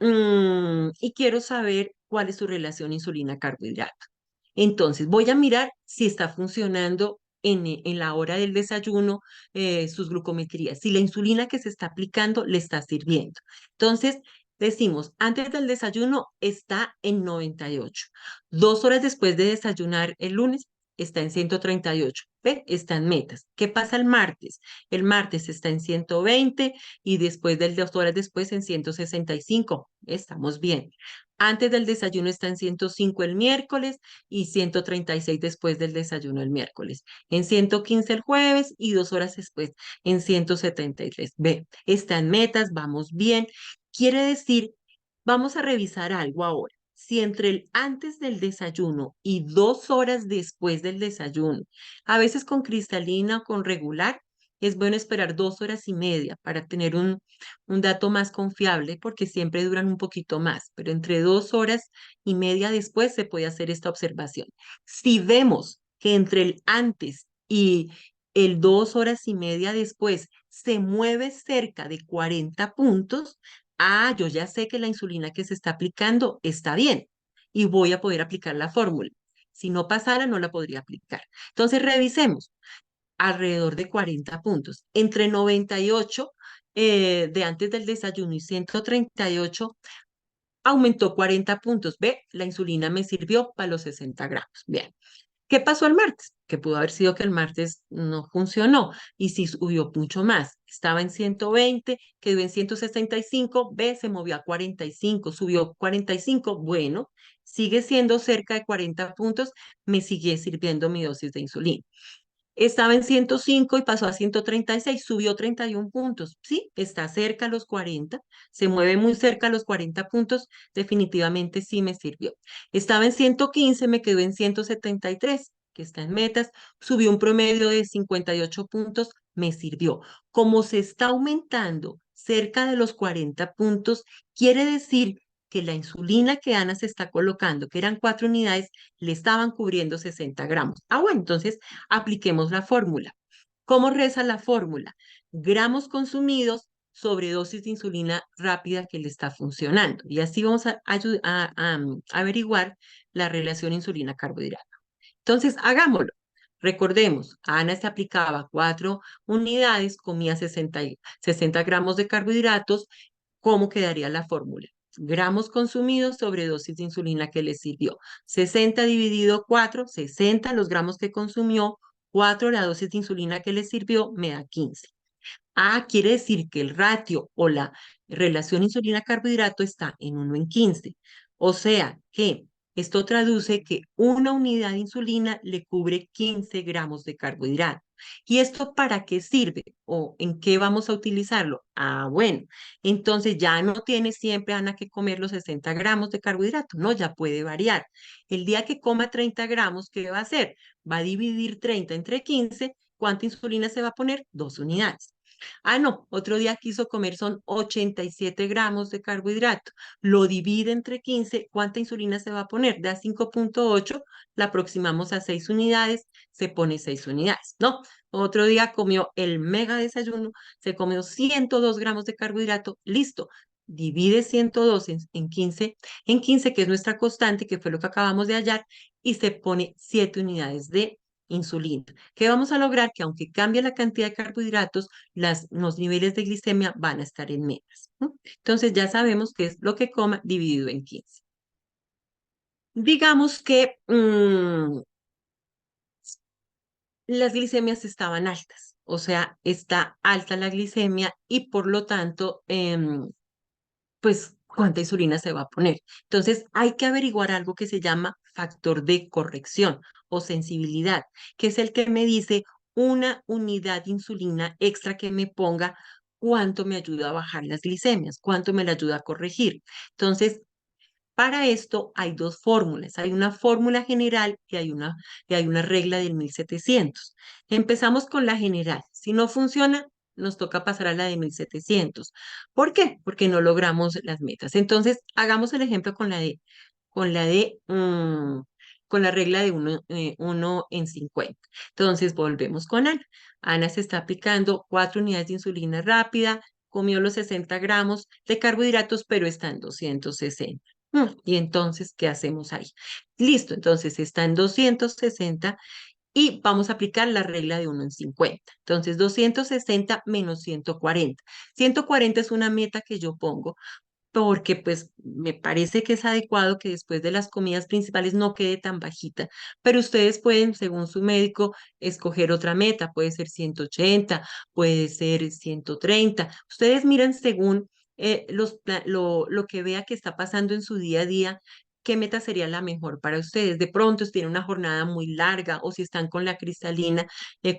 quiero saber cuál es su relación insulina-carbohidrato. Entonces, voy a mirar si está funcionando en la hora del desayuno sus glucometrías, si la insulina que se está aplicando le está sirviendo. Entonces, decimos, antes del desayuno está en 98. 2 horas después de desayunar el lunes está en 138. ¿Ve? Está en metas. ¿Qué pasa el martes? El martes está en 120 y después del 2 horas después en 165. Estamos bien. Antes del desayuno está en 105 el miércoles y 136 después del desayuno el miércoles. En 115 el jueves y 2 horas después en 173. Ve, está en metas, vamos bien. Quiere decir, vamos a revisar algo ahora. Si entre el antes del desayuno y 2 horas después del desayuno, a veces con cristalina o con regular, es bueno esperar 2 horas y media para tener un dato más confiable porque siempre duran un poquito más, pero entre 2 horas y media después se puede hacer esta observación. Si vemos que entre el antes y el 2 horas y media después se mueve cerca de 40 puntos, yo ya sé que la insulina que se está aplicando está bien y voy a poder aplicar la fórmula. Si no pasara, no la podría aplicar. Entonces, revisemos alrededor de 40 puntos. Entre 98 de antes del desayuno y 138 aumentó 40 puntos. Ve, la insulina me sirvió para los 60 gramos. Bien. ¿Qué pasó el martes? Que pudo haber sido que el martes no funcionó y sí subió mucho más. Estaba en 120, quedó en 165, ve, se movió a 45, subió 45. Bueno, sigue siendo cerca de 40 puntos, me sigue sirviendo mi dosis de insulina. Estaba en 105 y pasó a 136, subió 31 puntos. Sí, está cerca a los 40, se mueve muy cerca a los 40 puntos, definitivamente sí me sirvió. Estaba en 115, me quedó en 173, que está en metas, subió un promedio de 58 puntos, me sirvió. Como se está aumentando cerca de los 40 puntos, quiere decir que la insulina que Ana se está colocando, que eran 4 unidades, le estaban cubriendo 60 gramos. Ah, bueno, entonces apliquemos la fórmula. ¿Cómo reza la fórmula? Gramos consumidos sobre dosis de insulina rápida que le está funcionando. Y así vamos a averiguar la relación insulina-carbohidrato. Entonces, hagámoslo. Recordemos, Ana se aplicaba 4 unidades, comía 60 gramos de carbohidratos. ¿Cómo quedaría la fórmula? Gramos consumidos sobre dosis de insulina que le sirvió. 60 dividido 4, 60 los gramos que consumió, 4 la dosis de insulina que le sirvió, me da 15. Ah, quiere decir que el ratio o la relación insulina-carbohidrato está en 1 en 15. O sea que esto traduce que una unidad de insulina le cubre 15 gramos de carbohidrato. ¿Y esto para qué sirve? ¿O en qué vamos a utilizarlo? Ah, bueno, entonces ya no tiene siempre, Ana, que comer los 60 gramos de carbohidrato. No, ya puede variar. El día que coma 30 gramos, ¿qué va a hacer? Va a dividir 30 entre 15. ¿Cuánta insulina se va a poner? 2 unidades. Ah, no, otro día quiso comer son 87 gramos de carbohidrato. Lo divide entre 15, ¿cuánta insulina se va a poner? Da 5,8, la aproximamos a 6 unidades, se pone 6 unidades, ¿no? Otro día comió el mega desayuno, se comió 102 gramos de carbohidrato, listo. Divide 102 en 15, que es nuestra constante, que fue lo que acabamos de hallar, y se pone 7 unidades de insulina. ¿Qué vamos a lograr? Que aunque cambie la cantidad de carbohidratos, los niveles de glicemia van a estar en menos, ¿no? Entonces ya sabemos qué es lo que coma dividido en 15. Digamos que las glicemias estaban altas, o sea, está alta la glicemia y por lo tanto, pues, ¿cuánta insulina se va a poner? Entonces, hay que averiguar algo que se llama factor de corrección o sensibilidad, que es el que me dice una unidad de insulina extra que me ponga, cuánto me ayuda a bajar las glicemias, cuánto me la ayuda a corregir. Entonces, para esto hay dos fórmulas. Hay una fórmula general y hay una regla del 1700. Empezamos con la general. Si no funciona, nos toca pasar a la de 1700. ¿Por qué? Porque no logramos las metas. Entonces, hagamos el ejemplo con la de, mm, con la regla de 1 en 50. Entonces, volvemos con Ana. Ana se está aplicando 4 unidades de insulina rápida, comió los 60 gramos de carbohidratos, pero está en 260. Y entonces, ¿qué hacemos ahí? Listo, entonces está en 260 y vamos a aplicar la regla de 1 en 50. Entonces, 260 menos 140. 140 es una meta que yo pongo porque pues me parece que es adecuado que después de las comidas principales no quede tan bajita, pero ustedes pueden, según su médico, escoger otra meta, puede ser 180, puede ser 130. Ustedes miran según lo que vea que está pasando en su día a día, qué meta sería la mejor para ustedes. De pronto, si tienen una jornada muy larga o si están con la cristalina,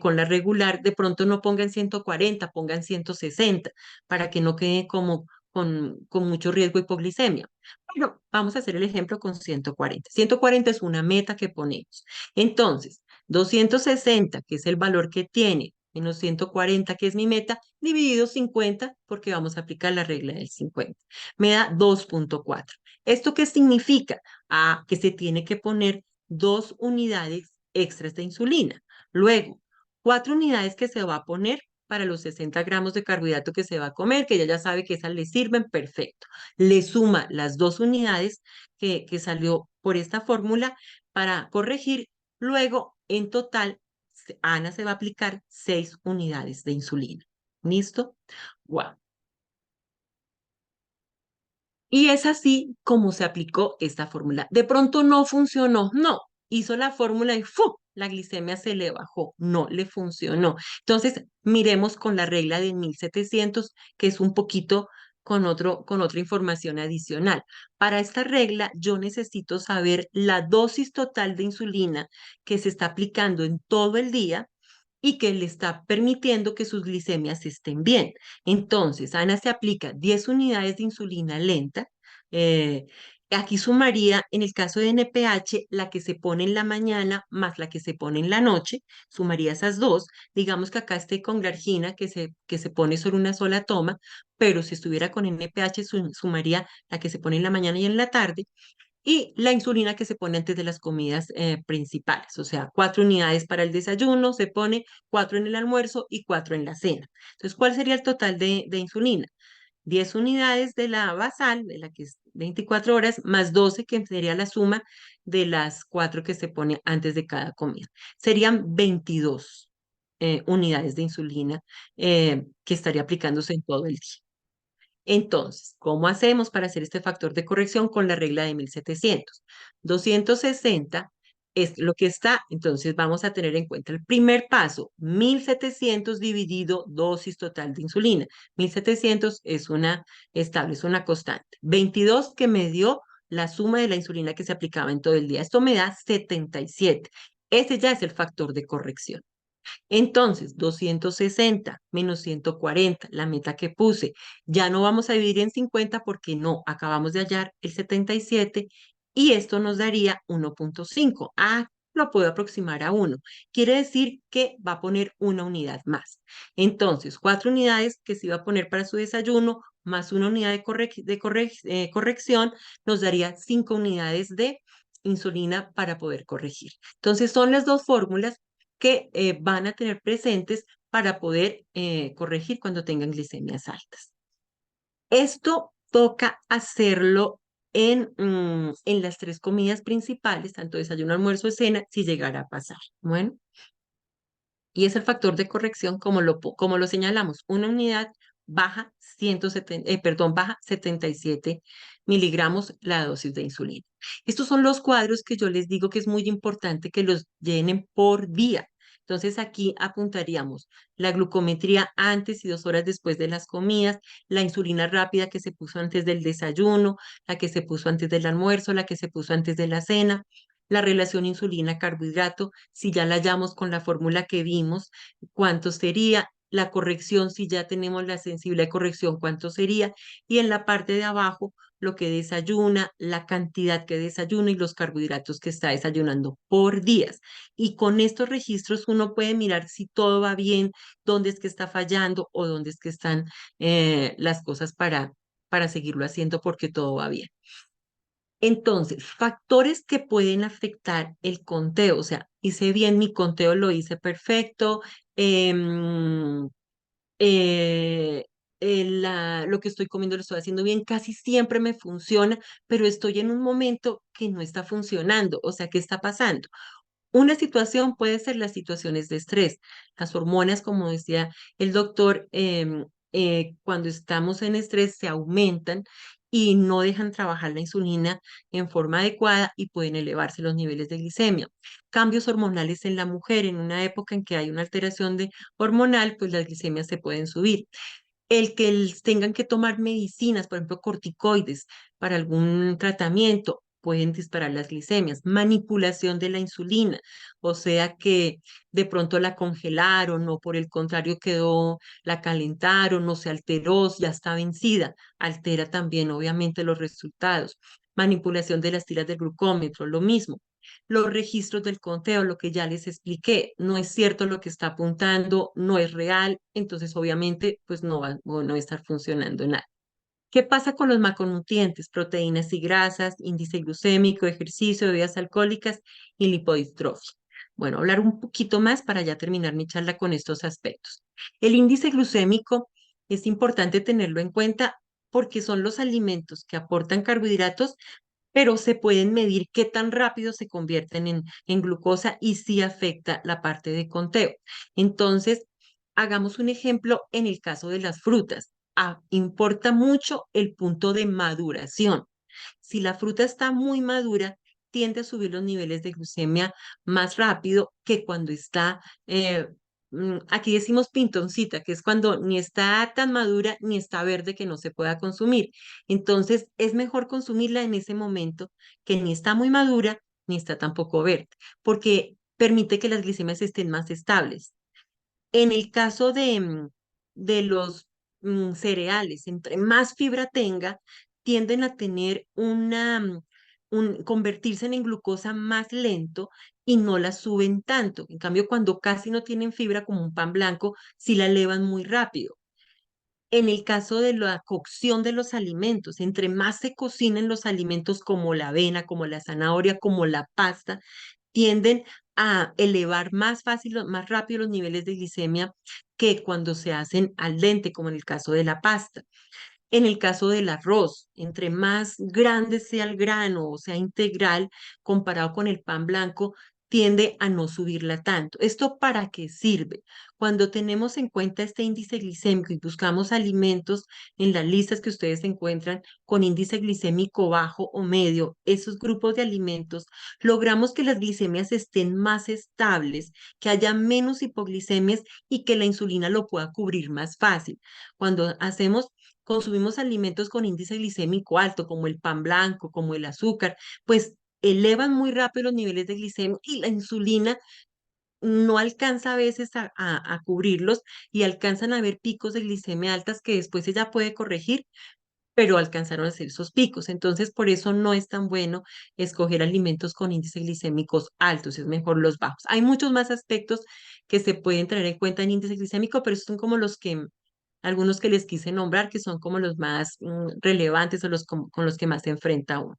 con la regular, de pronto no pongan 140, pongan 160 para que no quede como con mucho riesgo de hipoglicemia. Bueno, vamos a hacer el ejemplo con 140. 140 es una meta que ponemos. Entonces, 260, que es el valor que tiene, menos 140, que es mi meta, dividido 50, porque vamos a aplicar la regla del 50. Me da 2,4. ¿Esto qué significa? Ah, que se tiene que poner 2 unidades extras de insulina. Luego, 4 unidades que se va a poner para los 60 gramos de carbohidrato que se va a comer, que ella ya sabe que esas le sirven, perfecto. Le suma las 2 unidades que salió por esta fórmula para corregir. Luego, en total, Ana se va a aplicar 6 unidades de insulina. ¿Listo? Wow. Y es así como se aplicó esta fórmula. De pronto no funcionó, no, hizo la fórmula y ¡fu! La glicemia se le bajó, no le funcionó. Entonces, miremos con la regla de 1700, que es un poquito con otra información adicional. Para esta regla, yo necesito saber la dosis total de insulina que se está aplicando en todo el día y que le está permitiendo que sus glicemias estén bien. Entonces, Ana se aplica 10 unidades de insulina lenta. eh, Aquí sumaría, en el caso de NPH, la que se pone en la mañana más la que se pone en la noche, sumaría esas dos. Digamos que acá esté con glargina, que se pone solo una sola toma, pero si estuviera con NPH, sumaría la que se pone en la mañana y en la tarde, y la insulina que se pone antes de las comidas principales, o sea, 4 unidades para el desayuno, se pone 4 en el almuerzo y 4 en la cena. Entonces, ¿cuál sería el total de insulina? 10 unidades de la basal, de la que es 24 horas, más 12, que sería la suma de las 4 que se pone antes de cada comida. Serían 22 unidades de insulina que estaría aplicándose en todo el día. Entonces, ¿cómo hacemos para hacer este factor de corrección con la regla de 1700? 260 es lo que está, entonces vamos a tener en cuenta el primer paso, 1700 dividido dosis total de insulina. 1700 es una estable, es una constante. 22 que me dio la suma de la insulina que se aplicaba en todo el día. Esto me da 77. Ese ya es el factor de corrección. Entonces, 260 menos 140, la meta que puse, ya no vamos a dividir en 50 porque no, acabamos de hallar el 77 y esto nos daría 1.5. Ah, lo puedo aproximar a 1. Quiere decir que va a poner una unidad más. Entonces, 4 unidades que se iba a poner para su desayuno más una unidad de corrección nos daría 5 unidades de insulina para poder corregir. Entonces, son las dos fórmulas que van a tener presentes para poder corregir cuando tengan glicemias altas. Esto toca hacerlo en las 3 comidas principales, tanto desayuno, almuerzo y cena, si llegara a pasar. Bueno, y es el factor de corrección como lo señalamos, una unidad baja 170, baja 77 miligramos la dosis de insulina. Estos son los cuadros que yo les digo que es muy importante que los llenen por día. Entonces aquí apuntaríamos la glucometría antes y 2 horas después de las comidas, la insulina rápida que se puso antes del desayuno, la que se puso antes del almuerzo, la que se puso antes de la cena, la relación insulina-carbohidrato, si ya la hallamos con la fórmula que vimos, cuánto sería, la corrección, si ya tenemos la sensible corrección, cuánto sería, y en la parte de abajo, lo que desayuna, la cantidad que desayuna y los carbohidratos que está desayunando por días. Y con estos registros uno puede mirar si todo va bien, dónde es que está fallando o dónde es que están las cosas para seguirlo haciendo porque todo va bien. Entonces, factores que pueden afectar el conteo, o sea, hice bien mi conteo, lo hice perfecto, em, lo que estoy comiendo lo estoy haciendo bien, casi siempre me funciona, pero estoy en un momento que no está funcionando, o sea, ¿qué está pasando? Una situación puede ser las situaciones de estrés. Las hormonas, como decía el doctor, cuando estamos en estrés se aumentan y no dejan trabajar la insulina en forma adecuada y pueden elevarse los niveles de glicemia. Cambios hormonales en la mujer, en una época en que hay una alteración de hormonal, pues las glicemias se pueden subir. El que tengan que tomar medicinas, por ejemplo, corticoides para algún tratamiento, pueden disparar las glicemias. Manipulación de la insulina, o sea que de pronto la congelaron o por el contrario la calentaron, no se alteró, ya está vencida, altera también obviamente los resultados. Manipulación de las tiras del glucómetro, lo mismo. Los registros del conteo, lo que ya les expliqué, no es cierto lo que está apuntando, no es real, entonces obviamente pues no va a estar funcionando nada. ¿Qué pasa con los macronutrientes? Proteínas y grasas, índice glucémico, ejercicio, bebidas alcohólicas y lipodistrofia. Bueno, hablar un poquito más para ya terminar mi charla con estos aspectos. El índice glucémico es importante tenerlo en cuenta porque son los alimentos que aportan carbohidratos pero se pueden medir qué tan rápido se convierten en glucosa y sí afecta la parte de conteo. Entonces, hagamos un ejemplo en el caso de las frutas. Importa mucho el punto de maduración. Si la fruta está muy madura, tiende a subir los niveles de glucemia más rápido que cuando está, aquí decimos pintoncita, que es cuando ni está tan madura ni está verde que no se pueda consumir. Entonces, es mejor consumirla en ese momento que ni está muy madura ni está tampoco verde, porque permite que las glicemias estén más estables. En el caso de los cereales, entre más fibra tenga, tienden a tener convertirse en glucosa más lento y no la suben tanto. En cambio, cuando casi no tienen fibra, como un pan blanco, sí la elevan muy rápido. En el caso de la cocción de los alimentos, entre más se cocinen los alimentos como la avena, como la zanahoria, como la pasta, tienden a elevar más fácil, más rápido los niveles de glicemia que cuando se hacen al dente, como en el caso de la pasta. En el caso del arroz, entre más grande sea el grano o sea integral, comparado con el pan blanco, tiende a no subirla tanto. ¿Esto para qué sirve? Cuando tenemos en cuenta este índice glicémico y buscamos alimentos en las listas que ustedes encuentran con índice glicémico bajo o medio, esos grupos de alimentos, logramos que las glicemias estén más estables, que haya menos hipoglicemias y que la insulina lo pueda cubrir más fácil. Cuando consumimos alimentos con índice glicémico alto, como el pan blanco, como el azúcar, pues elevan muy rápido los niveles de glicemia y la insulina no alcanza a veces a cubrirlos y alcanzan a haber picos de glicemia altas que después ella puede corregir, pero alcanzaron a ser esos picos. Entonces, por eso no es tan bueno escoger alimentos con índices glicémicos altos, es mejor los bajos. Hay muchos más aspectos que se pueden tener en cuenta en índice glicémico, pero estos son como los que algunos que les quise nombrar, que son como los más relevantes o con los que más se enfrenta uno.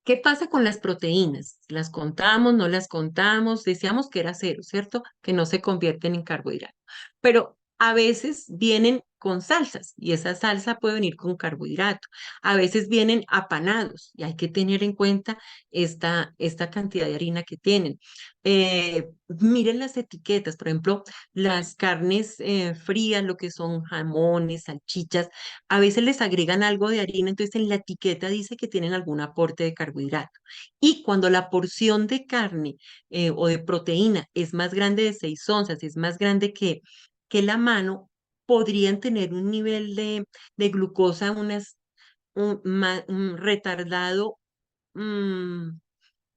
¿Qué pasa con las proteínas? ¿Las contamos, no las contamos? Decíamos que era cero, ¿cierto? Que no se convierten en carbohidratos. Pero a veces vienen con salsas y esa salsa puede venir con carbohidrato. A veces vienen apanados y hay que tener en cuenta esta cantidad de harina que tienen. Miren las etiquetas, por ejemplo, las carnes frías, lo que son jamones, salchichas, a veces les agregan algo de harina, entonces en la etiqueta dice que tienen algún aporte de carbohidrato. Y cuando la porción de carne o de proteína es más grande de 6 onzas, es más grande que la mano, podrían tener un nivel de glucosa un retardado mm,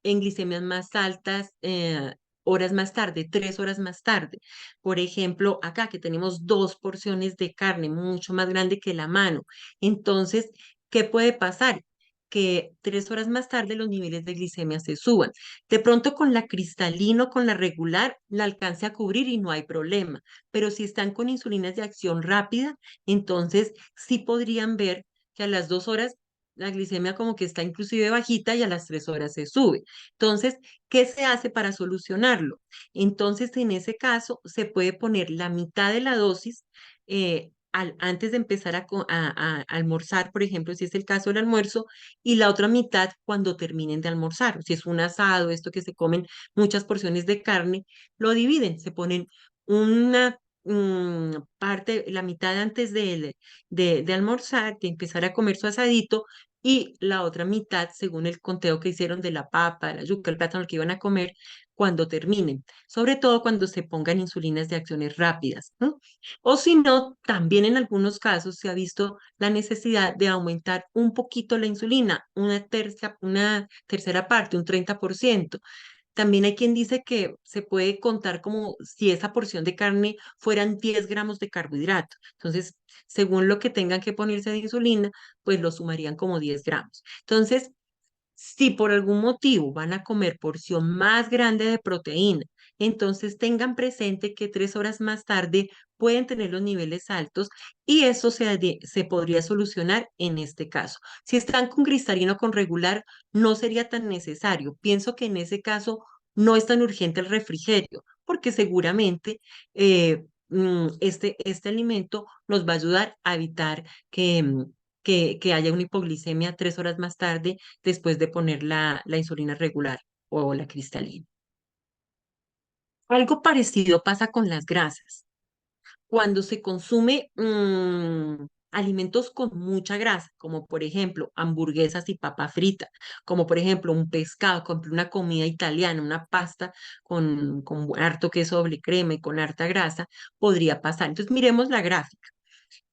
en glicemias más altas horas más tarde, 3 horas más tarde. Por ejemplo, acá que tenemos 2 porciones de carne, mucho más grande que la mano. Entonces, ¿qué puede pasar? Que 3 horas más tarde los niveles de glicemia se suban. De pronto con la cristalina o con la regular la alcance a cubrir y no hay problema. Pero si están con insulinas de acción rápida, entonces sí podrían ver que a las 2 horas la glicemia como que está inclusive bajita y a las 3 horas se sube. Entonces, ¿qué se hace para solucionarlo? Entonces, en ese caso, se puede poner la mitad de la dosis antes de empezar a almorzar, por ejemplo, si es el caso del almuerzo, y la otra mitad cuando terminen de almorzar. Si es un asado, esto que se comen muchas porciones de carne, lo dividen, se ponen una parte, la mitad antes de almorzar, de empezar a comer su asadito, y la otra mitad, según el conteo que hicieron de la papa, la yuca, el plátano que iban a comer cuando terminen, sobre todo cuando se pongan insulinas de acciones rápidas, ¿no? O si no, también en algunos casos se ha visto la necesidad de aumentar un poquito la insulina, una tercera parte, un 30%. También hay quien dice que se puede contar como si esa porción de carne fueran 10 gramos de carbohidrato. Entonces, según lo que tengan que ponerse de insulina, pues lo sumarían como 10 gramos. Entonces, si por algún motivo van a comer porción más grande de proteína, entonces tengan presente que 3 horas más tarde pueden tener los niveles altos y eso se podría solucionar en este caso. Si están con cristalino con regular, no sería tan necesario. Pienso que en ese caso no es tan urgente el refrigerio, porque seguramente este alimento nos va a ayudar a evitar que haya una hipoglicemia 3 horas más tarde después de poner la insulina regular o la cristalina. Algo parecido pasa con las grasas. Cuando se consume alimentos con mucha grasa, como por ejemplo hamburguesas y papa frita, como por ejemplo un pescado, como una comida italiana, una pasta con harto queso doble crema y con harta grasa, podría pasar. Entonces miremos la gráfica.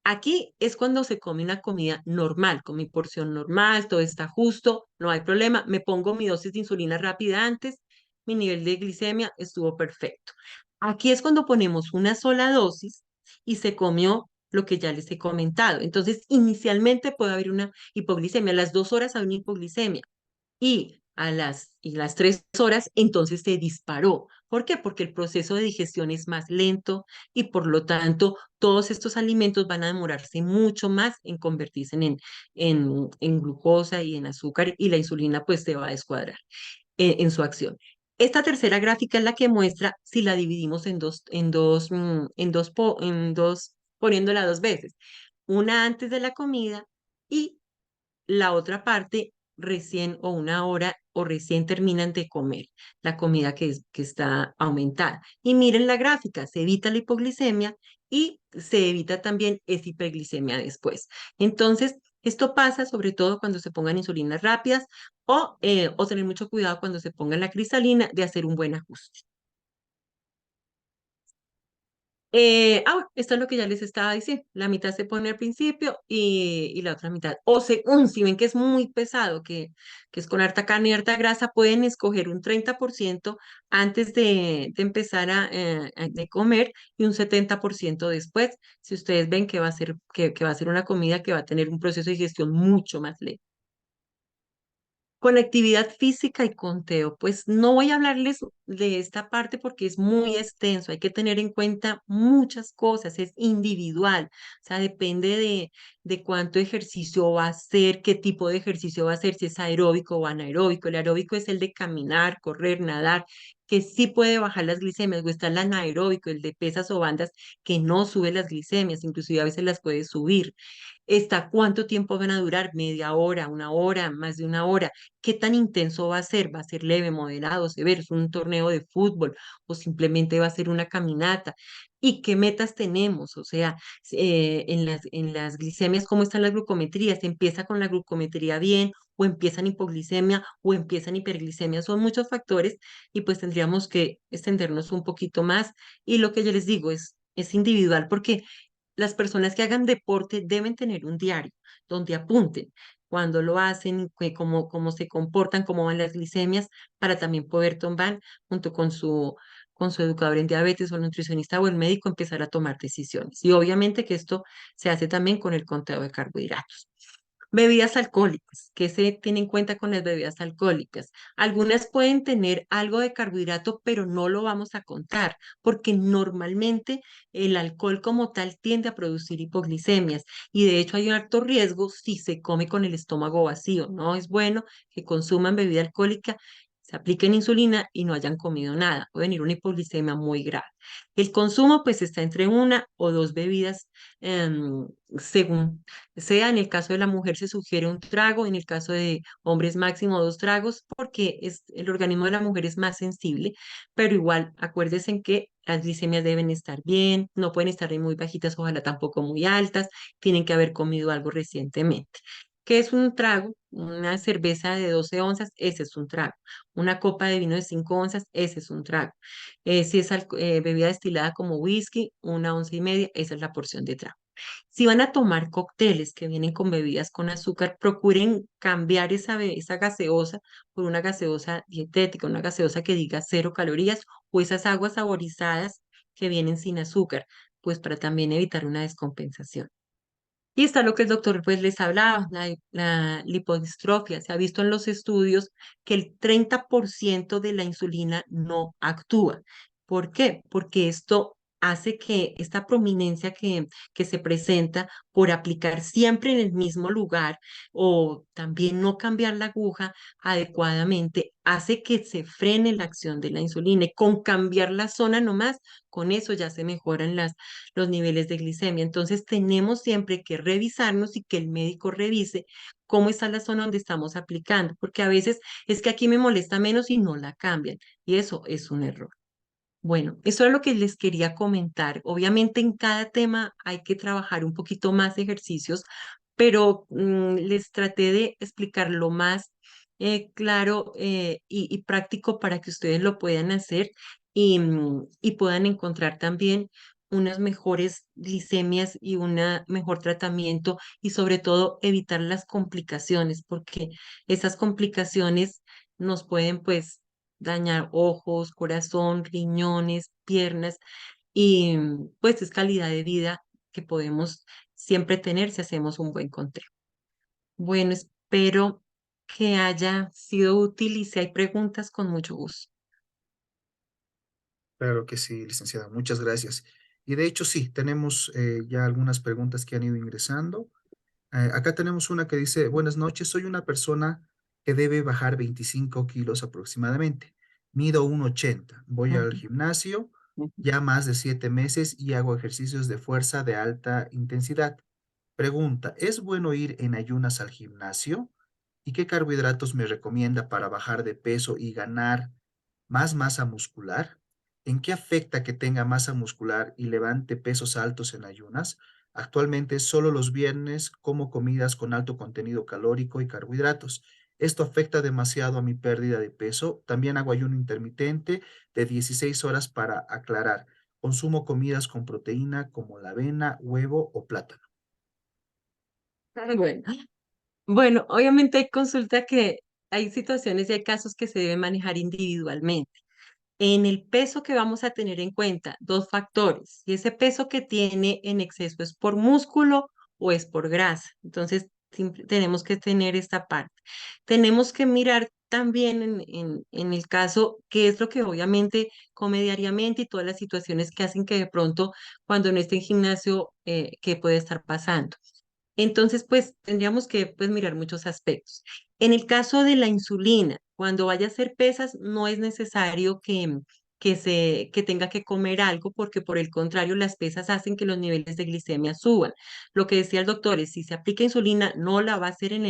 Aquí es cuando se come una comida normal, con mi porción normal, todo está justo, no hay problema. Me pongo mi dosis de insulina rápida antes, mi nivel de glicemia estuvo perfecto. Aquí es cuando ponemos una sola dosis y se comió lo que ya les he comentado. Entonces, inicialmente puede haber una hipoglicemia, a las 2 horas hay una hipoglicemia y las 3 horas entonces se disparó. ¿Por qué? Porque el proceso de digestión es más lento y por lo tanto todos estos alimentos van a demorarse mucho más en convertirse en glucosa y en azúcar y la insulina pues se va a descuadrar en su acción. Esta tercera gráfica es la que muestra si la dividimos en dos, poniéndola 2 veces, una antes de la comida y la otra parte recién o una hora o recién terminan de comer la comida que está aumentada. Y miren la gráfica, se evita la hipoglicemia y se evita también esa hiperglicemia después. Entonces, esto pasa sobre todo cuando se pongan insulinas rápidas o tener mucho cuidado cuando se ponga la cristalina de hacer un buen ajuste. Bueno, esto es lo que ya les estaba diciendo. La mitad se pone al principio y la otra mitad. O según, si ven que es muy pesado, que es con harta carne y harta grasa, pueden escoger un 30% antes de empezar de comer y un 70% después, si ustedes ven que va a ser una comida que va a tener un proceso de digestión mucho más lento. Con actividad física y conteo, pues no voy a hablarles de esta parte porque es muy extenso, hay que tener en cuenta muchas cosas, es individual, o sea, depende de cuánto ejercicio va a hacer, qué tipo de ejercicio va a hacer, si es aeróbico o anaeróbico. El aeróbico es el de caminar, correr, nadar, que sí puede bajar las glicemias, o está el anaeróbico, el de pesas o bandas, que no sube las glicemias, inclusive a veces las puede subir. Está cuánto tiempo van a durar, media hora, una hora, más de una hora, qué tan intenso va a ser leve, moderado, severo, es un torneo de fútbol o simplemente va a ser una caminata. ¿Y qué metas tenemos? O sea, en las glicemias, ¿cómo están las glucometrías? ¿Se empieza con la glucometría bien o empiezan hipoglicemia o empiezan hiperglicemia? Son muchos factores y pues tendríamos que extendernos un poquito más. Y lo que yo les digo es individual porque las personas que hagan deporte deben tener un diario donde apunten cuando lo hacen, cómo se comportan, cómo van las glicemias, para también poder tomar junto con su educador en diabetes o el nutricionista o el médico, empezar a tomar decisiones. Y obviamente que esto se hace también con el conteo de carbohidratos. Bebidas alcohólicas, ¿qué se tiene en cuenta con las bebidas alcohólicas? Algunas pueden tener algo de carbohidrato, pero no lo vamos a contar, porque normalmente el alcohol como tal tiende a producir hipoglicemias y de hecho hay un alto riesgo si se come con el estómago vacío. No es bueno que consuman bebida alcohólica, se apliquen insulina y no hayan comido nada. Puede venir una hipoglicemia muy grave. El consumo pues está entre una o dos bebidas según sea. En el caso de la mujer se sugiere un trago, en el caso de hombres máximo 2 tragos, porque el organismo de la mujer es más sensible, pero igual acuérdense en que las glicemias deben estar bien, no pueden estar ni muy bajitas, ojalá tampoco muy altas, tienen que haber comido algo recientemente. ¿Qué es un trago? Una cerveza de 12 onzas, ese es un trago. Una copa de vino de 5 onzas, ese es un trago. Si es bebida destilada como whisky, 1 onza y media, esa es la porción de trago. Si van a tomar cócteles que vienen con bebidas con azúcar, procuren cambiar esa gaseosa por una gaseosa dietética, una gaseosa que diga 0 calorías o esas aguas saborizadas que vienen sin azúcar, pues para también evitar una descompensación. Y está lo que el doctor pues les hablaba, la lipodistrofia. Se ha visto en los estudios que el 30% de la insulina no actúa. ¿Por qué? Porque esto hace que esta prominencia que se presenta por aplicar siempre en el mismo lugar o también no cambiar la aguja adecuadamente, hace que se frene la acción de la insulina. Y con cambiar la zona nomás, con eso ya se mejoran los niveles de glicemia. Entonces tenemos siempre que revisarnos y que el médico revise cómo está la zona donde estamos aplicando, porque a veces es que aquí me molesta menos y no la cambian, y eso es un error. Bueno, eso es lo que les quería comentar. Obviamente en cada tema hay que trabajar un poquito más ejercicios, pero les traté de explicar lo más claro y práctico para que ustedes lo puedan hacer y puedan encontrar también unas mejores glicemias y un mejor tratamiento y sobre todo evitar las complicaciones, porque esas complicaciones nos pueden pues dañar ojos, corazón, riñones, piernas y pues es calidad de vida que podemos siempre tener si hacemos un buen conteo. Bueno, espero que haya sido útil y si hay preguntas, con mucho gusto. Claro que sí, licenciada, muchas gracias. Y de hecho, sí, tenemos ya algunas preguntas que han ido ingresando. Acá tenemos una que dice, buenas noches, soy una persona que debe bajar 25 kilos aproximadamente. Mido 1,80. Voy al Ujú, gimnasio ujú. ya más de 7 meses y hago ejercicios de fuerza de alta intensidad. Pregunta, ¿es bueno ir en ayunas al gimnasio? ¿Y qué carbohidratos me recomienda para bajar de peso y ganar más masa muscular? ¿En qué afecta que tenga masa muscular y levante pesos altos en ayunas? Actualmente solo los viernes como comidas con alto contenido calórico y carbohidratos. Esto afecta demasiado a mi pérdida de peso. También hago ayuno intermitente de 16 horas para aclarar. Consumo comidas con proteína como la avena, huevo o plátano. Bueno, bueno, obviamente hay consulta que hay situaciones y hay casos que se deben manejar individualmente. En el peso que vamos a tener en cuenta, dos factores. Si ese peso que tiene en exceso es por músculo o es por grasa. Entonces, tenemos que tener esta parte. Tenemos que mirar también en el caso qué es lo que obviamente come diariamente y todas las situaciones que hacen que de pronto cuando no esté en gimnasio, qué puede estar pasando. Entonces, pues tendríamos que pues, mirar muchos aspectos. En el caso de la insulina, cuando vaya a hacer pesas, no es necesario que tenga que comer algo, porque por el contrario, las pesas hacen que los niveles de glicemia suban. Lo que decía el doctor es, si se aplica insulina, no la va a hacer en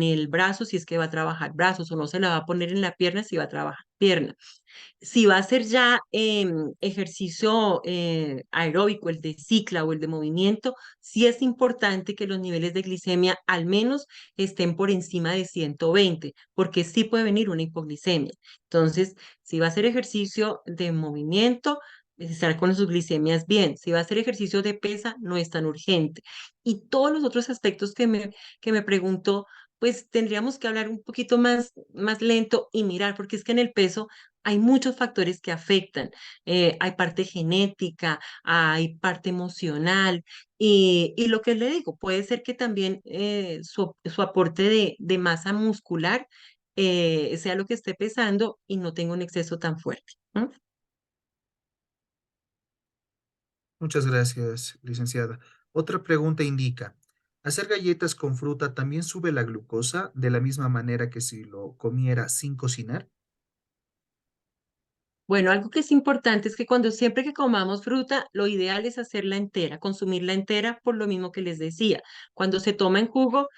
el brazo si es que va a trabajar brazos, o no se la va a poner en la pierna si va a trabajar pierna. Si va a ser ya ejercicio aeróbico, el de cicla o el de movimiento, sí es importante que los niveles de glicemia al menos estén por encima de 120, porque sí puede venir una hipoglicemia. Entonces, si va a hacer ejercicio de movimiento, estar con sus glicemias bien. Si va a hacer ejercicio de pesa, no es tan urgente. Y todos los otros aspectos que me preguntó, pues tendríamos que hablar un poquito más lento y mirar, porque es que en el peso hay muchos factores que afectan. Hay parte genética, hay parte emocional y lo que le digo, puede ser que también su aporte de masa muscular sea lo que esté pesando y no tenga un exceso tan fuerte. ¿No? Muchas gracias, licenciada. Otra pregunta indica, ¿hacer galletas con fruta también sube la glucosa de la misma manera que si lo comiera sin cocinar? Bueno, algo que es importante es que cuando siempre que comamos fruta, lo ideal es hacerla entera, consumirla entera por lo mismo que les decía. Cuando se toma en jugo,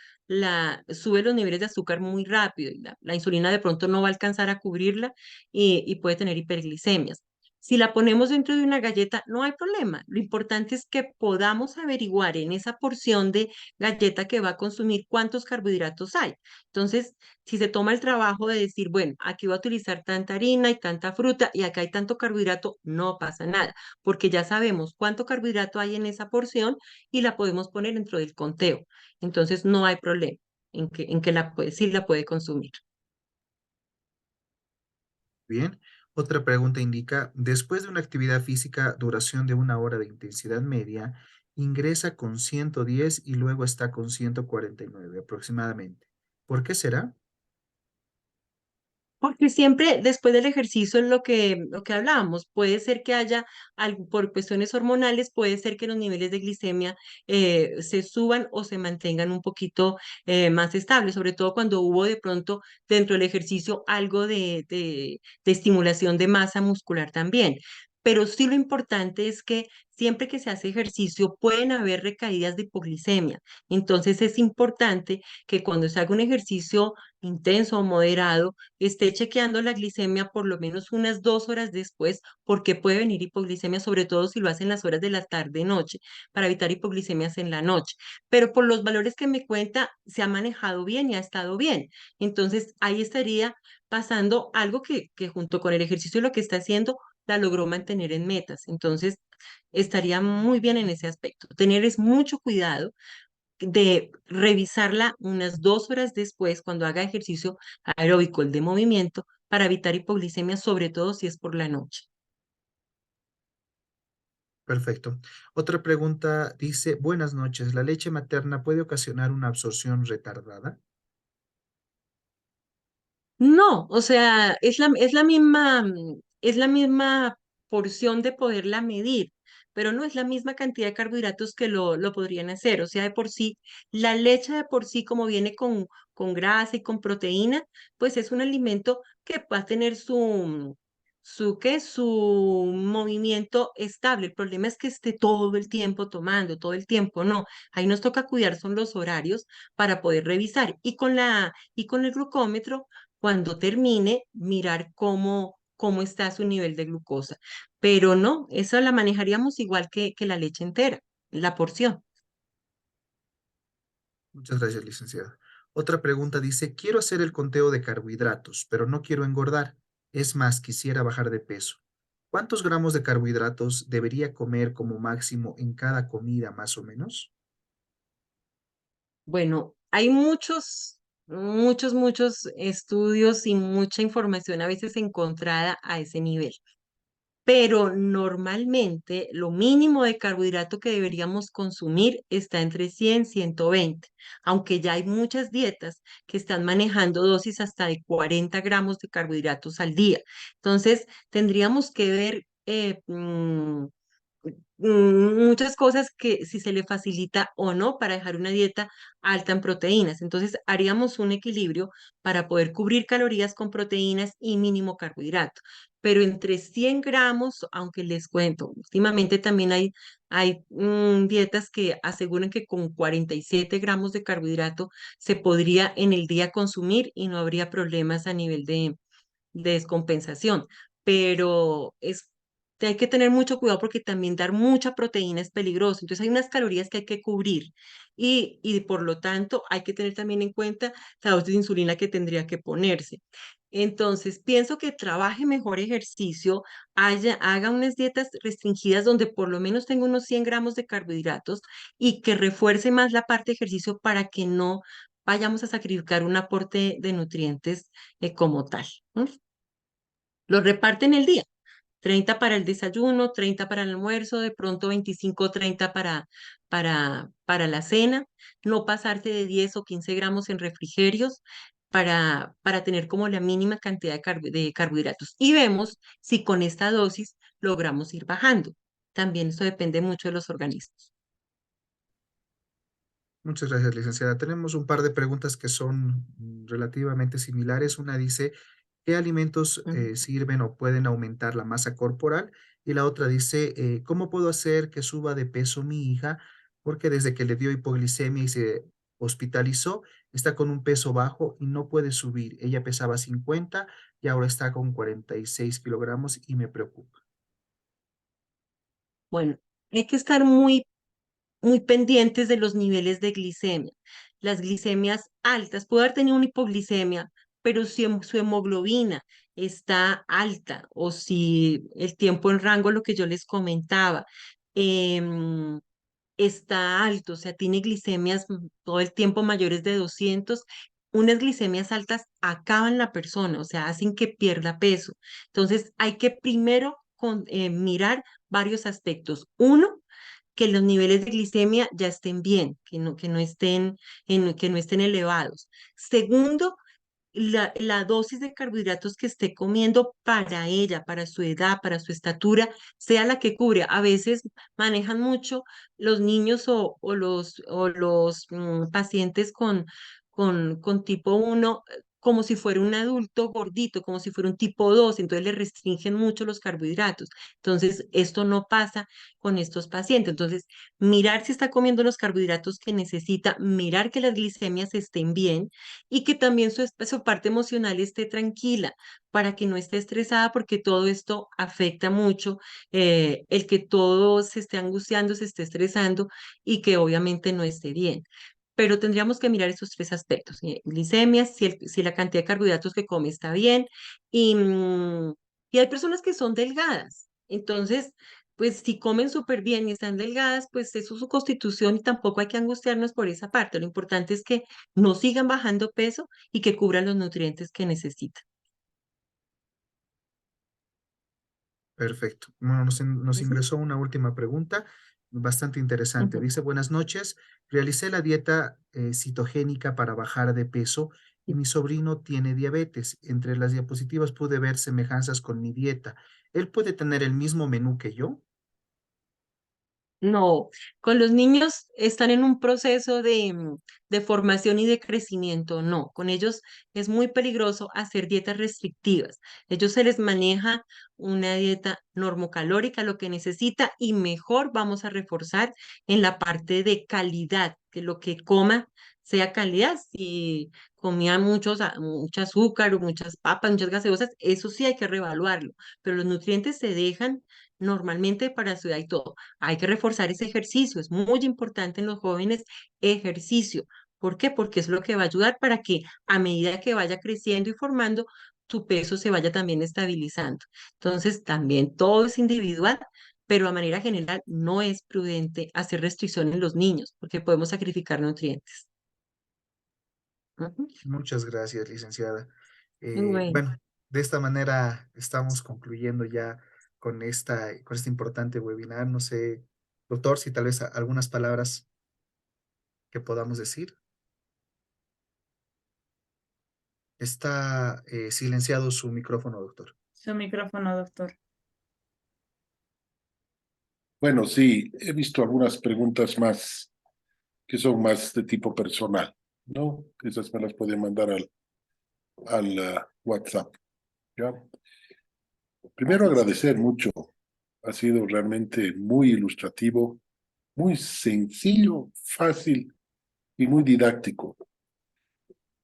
sube los niveles de azúcar muy rápido y la insulina de pronto no va a alcanzar a cubrirla y puede tener hiperglicemias. Si la ponemos dentro de una galleta, no hay problema. Lo importante es que podamos averiguar en esa porción de galleta que va a consumir cuántos carbohidratos hay. Entonces, si se toma el trabajo de decir, bueno, aquí voy a utilizar tanta harina y tanta fruta y acá hay tanto carbohidrato, no pasa nada, porque ya sabemos cuánto carbohidrato hay en esa porción y la podemos poner dentro del conteo. Entonces no hay problema en que sí la puede consumir. Bien. Otra pregunta indica, después de una actividad física, duración de 1 hora de intensidad media, ingresa con 110 y luego está con 149 aproximadamente. ¿Por qué será? Porque siempre después del ejercicio es lo que hablábamos, puede ser que haya algo, por cuestiones hormonales, puede ser que los niveles de glicemia se suban o se mantengan un poquito más estables, sobre todo cuando hubo de pronto dentro del ejercicio algo de estimulación de masa muscular también. Pero sí lo importante es que siempre que se hace ejercicio pueden haber recaídas de hipoglicemia. Entonces es importante que cuando se haga un ejercicio intenso o moderado, esté chequeando la glicemia por lo menos unas 2 horas después, porque puede venir hipoglicemia, sobre todo si lo hacen las horas de la tarde-noche, para evitar hipoglicemias en la noche. Pero por los valores que me cuenta, se ha manejado bien y ha estado bien. Entonces, ahí estaría pasando algo que junto con el ejercicio y lo que está haciendo, la logró mantener en metas. Entonces, estaría muy bien en ese aspecto. Tener es mucho cuidado de revisarla unas 2 horas después cuando haga ejercicio aeróbico, el de movimiento, para evitar hipoglicemia, sobre todo si es por la noche. Perfecto. Otra pregunta dice, buenas noches, ¿la leche materna puede ocasionar una absorción retardada? No, o sea, es la misma porción de poderla medir, pero no es la misma cantidad de carbohidratos que lo podrían hacer. O sea, de por sí, la leche de por sí, como viene con grasa y con proteína, pues es un alimento que va a tener su movimiento estable. El problema es que esté todo el tiempo tomando, todo el tiempo, no. Ahí nos toca cuidar, son los horarios para poder revisar. Y con el glucómetro cuando termine, mirar cómo está su nivel de glucosa. Pero no, esa la manejaríamos igual que la leche entera, la porción. Muchas gracias, licenciada. Otra pregunta dice, quiero hacer el conteo de carbohidratos, pero no quiero engordar. Es más, quisiera bajar de peso. ¿Cuántos gramos de carbohidratos debería comer como máximo en cada comida, más o menos? Bueno, hay muchos estudios y mucha información a veces encontrada a ese nivel. Pero normalmente lo mínimo de carbohidrato que deberíamos consumir está entre 100 y 120, aunque ya hay muchas dietas que están manejando dosis hasta de 40 gramos de carbohidratos al día. Entonces, tendríamos que ver muchas cosas que si se le facilita o no para dejar una dieta alta en proteínas. Entonces, haríamos un equilibrio para poder cubrir calorías con proteínas y mínimo carbohidrato. Pero entre 100 gramos, aunque les cuento, últimamente también hay dietas que aseguran que con 47 gramos de carbohidrato se podría en el día consumir y no habría problemas a nivel de descompensación, pero hay que tener mucho cuidado porque también dar mucha proteína es peligroso. Entonces hay unas calorías que hay que cubrir y por lo tanto hay que tener también en cuenta la dosis de insulina que tendría que ponerse. Entonces, pienso que trabaje mejor ejercicio, haga unas dietas restringidas donde por lo menos tenga unos 100 gramos de carbohidratos y que refuerce más la parte de ejercicio para que no vayamos a sacrificar un aporte de nutrientes como tal. ¿No? Lo reparten el día, 30 para el desayuno, 30 para el almuerzo, de pronto 25 o 30 para la cena, no pasarse de 10 o 15 gramos en refrigerios para tener como la mínima cantidad de carbohidratos. Y vemos si con esta dosis logramos ir bajando. También eso depende mucho de los organismos. Muchas gracias, licenciada. Tenemos un par de preguntas que son relativamente similares. Una dice, ¿qué alimentos Ujú. sirven o pueden aumentar la masa corporal? Y la otra dice, ¿cómo puedo hacer que suba de peso mi hija? Porque desde que le dio hipoglicemia y se hospitalizó, está con un peso bajo y no puede subir. Ella pesaba 50 y ahora está con 46 kilogramos y me preocupa. Bueno, hay que estar muy pendientes de los niveles de glicemia. Las glicemias altas, puede haber tenido una hipoglicemia, pero si su hemoglobina está alta o si el tiempo en rango, lo que yo les comentaba, em, está alto, o sea, tiene glicemias todo el tiempo mayores de 200, unas glicemias altas acaban la persona, o sea, hacen que pierda peso. Entonces, hay que primero mirar varios aspectos. Uno, que los niveles de glicemia ya estén bien, que no estén elevados. Segundo, la dosis de carbohidratos que esté comiendo para ella, para su edad, para su estatura, sea la que cubre. A veces manejan mucho los niños o los pacientes con tipo uno como si fuera un adulto gordito, como si fuera un tipo 2, entonces le restringen mucho los carbohidratos. Entonces, esto no pasa con estos pacientes. Entonces, mirar si está comiendo los carbohidratos que necesita, mirar que las glicemias estén bien y que también su parte emocional esté tranquila para que no esté estresada porque todo esto afecta mucho el que todo se esté angustiando, se esté estresando y que obviamente no esté bien. Pero tendríamos que mirar esos tres aspectos, glicemia, si la cantidad de carbohidratos que come está bien y hay personas que son delgadas. Entonces, pues si comen súper bien y están delgadas, pues eso es su constitución y tampoco hay que angustiarnos por esa parte. Lo importante es que no sigan bajando peso y que cubran los nutrientes que necesitan. Perfecto. Bueno, nos Ujú, ingresó una última pregunta, bastante interesante. ujú. Dice, buenas noches, realicé la dieta citogénica para bajar de peso y mi sobrino tiene diabetes. Entre las diapositivas pude ver semejanzas con mi dieta. ¿Él puede tener el mismo menú que yo? No, con los niños están en un proceso de formación y de crecimiento. No, con ellos es muy peligroso hacer dietas restrictivas. Ellos se les maneja una dieta normocalórica, lo que necesita, y mejor vamos a reforzar en la parte de calidad, que lo que coma sea calidad. Si comía mucho azúcar o muchas papas, muchas gaseosas, eso sí hay que reevaluarlo, pero los nutrientes se dejan normalmente para su edad y todo. Hay que reforzar ese ejercicio, es muy importante en los jóvenes ejercicio. ¿Por qué? Porque es lo que va a ayudar para que a medida que vaya creciendo y formando, tu peso se vaya también estabilizando. Entonces, también todo es individual, pero a manera general no es prudente hacer restricción en los niños porque podemos sacrificar nutrientes. Ujú. Muchas gracias, licenciada. Bueno, Bueno, de esta manera estamos concluyendo ya con este importante webinar. No sé, doctor, si tal vez algunas palabras que podamos decir. Está silenciado su micrófono, doctor. Su micrófono, doctor. Bueno, sí, he visto algunas preguntas más que son más de tipo personal, ¿no? Esas me las pueden mandar al WhatsApp, ¿ya? Primero agradecer mucho, ha sido realmente muy ilustrativo, muy sencillo, fácil y muy didáctico.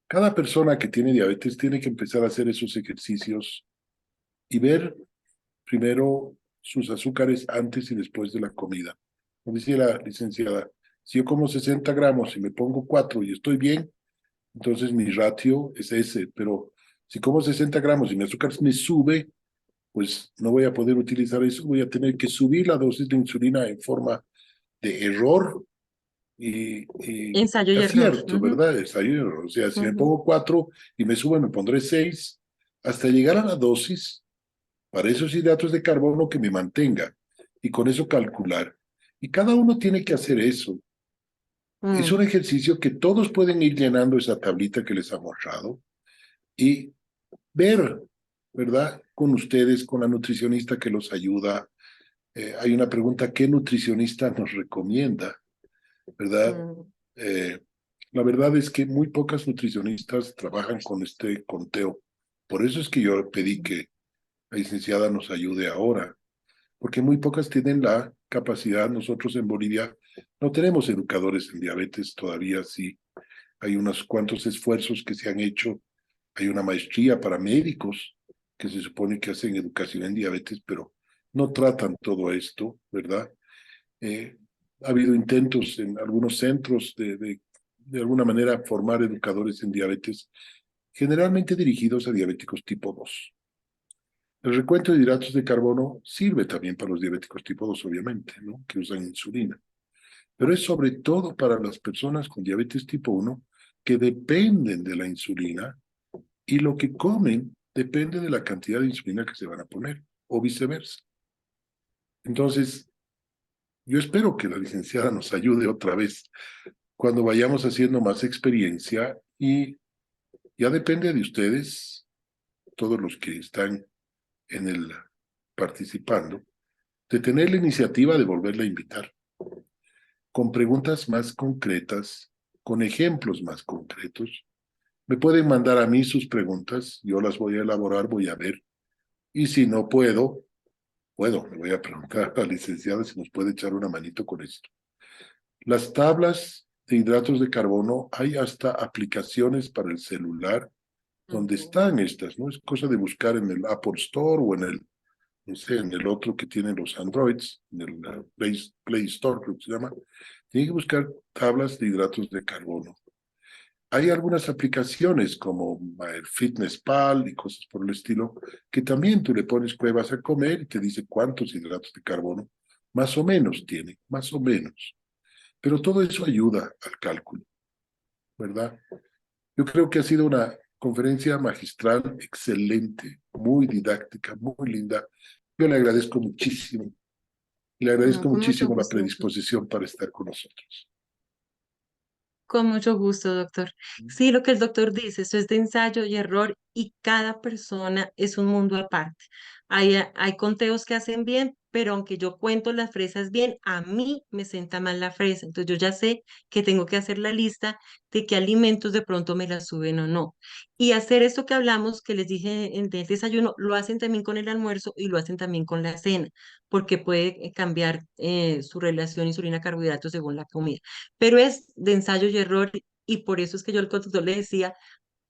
Cada persona que tiene diabetes tiene que empezar a hacer esos ejercicios y ver primero sus azúcares antes y después de la comida. Como decía la licenciada, si yo como 60 gramos y me pongo 4 y estoy bien, entonces mi ratio es ese, pero si como 60 gramos y mi azúcar me sube, pues no voy a poder utilizar eso, voy a tener que subir la dosis de insulina en forma de error y ensayo y error. acierto, Ujú, ¿verdad? Ensayo y error. O sea, si me ujú. pongo 4 y me subo, me pondré 6 hasta llegar a la dosis para esos hidratos de carbono que me mantenga y con eso calcular. Y cada uno tiene que hacer eso. Es Mm, un ejercicio que todos pueden ir llenando esa tablita que les ha mostrado y ver, ¿verdad? Con ustedes, con la nutricionista que los ayuda. Hay una pregunta, ¿qué nutricionista nos recomienda? ¿Verdad? mm, Eh, la verdad es que muy pocas nutricionistas trabajan con este conteo. Por eso es que yo pedí que la licenciada nos ayude ahora, porque muy pocas tienen la capacidad. Nosotros en Bolivia no tenemos educadores en diabetes todavía, sí. Hay unos cuantos esfuerzos que se han hecho. Hay una maestría para médicos que se supone que hacen educación en diabetes, pero no tratan todo esto, ¿verdad? Eh, ha habido intentos en algunos centros de alguna manera formar educadores en diabetes, generalmente dirigidos a diabéticos tipo 2. El recuento de hidratos de carbono sirve también para los diabéticos tipo 2, obviamente, ¿no? Que usan insulina, pero es sobre todo para las personas con diabetes tipo 1 que dependen de la insulina y lo que comen depende de la cantidad de insulina que se van a poner o viceversa. Entonces, yo espero que la licenciada nos ayude otra vez cuando vayamos haciendo más experiencia y ya depende de ustedes, todos los que están en el participando, de tener la iniciativa de volverla a invitar con preguntas más concretas, con ejemplos más concretos. Me pueden mandar a mí sus preguntas, yo las voy a elaborar, voy a ver. Y si no puedo, le voy a preguntar a la licenciada si nos puede echar una manito con esto. Las tablas de hidratos de carbono, hay hasta aplicaciones para el celular donde ujú. están estas, ¿no? Es cosa de buscar en el Apple Store o en el, no sé, en el otro que tienen los Androids, en el Play Store, creo que se llama. Tienen que buscar tablas de hidratos de carbono. Hay algunas aplicaciones como el Fitness Pal y cosas por el estilo, que también tú le pones qué vas a comer y te dice cuántos hidratos de carbono más o menos tiene, más o menos. Pero todo eso ayuda al cálculo, ¿verdad? Yo creo que ha sido una conferencia magistral excelente, muy didáctica, muy linda. Yo le agradezco muchísimo. Le No, agradezco con mucho muchísimo la gusto, doctor. predisposición para estar con nosotros. Con mucho gusto, doctor. Sí, lo que el doctor dice, esto es de ensayo y error y cada persona es un mundo aparte. Hay conteos que hacen bien, pero aunque yo cuento las fresas bien, a mí me sienta mal la fresa. Entonces yo ya sé que tengo que hacer la lista de qué alimentos de pronto me la suben o no. Y hacer esto que hablamos, que les dije en el desayuno, lo hacen también con el almuerzo y lo hacen también con la cena, porque puede cambiar su relación insulina-carbohidratos según la comida, pero es de ensayo y error y por eso es que yo al conductor le decía,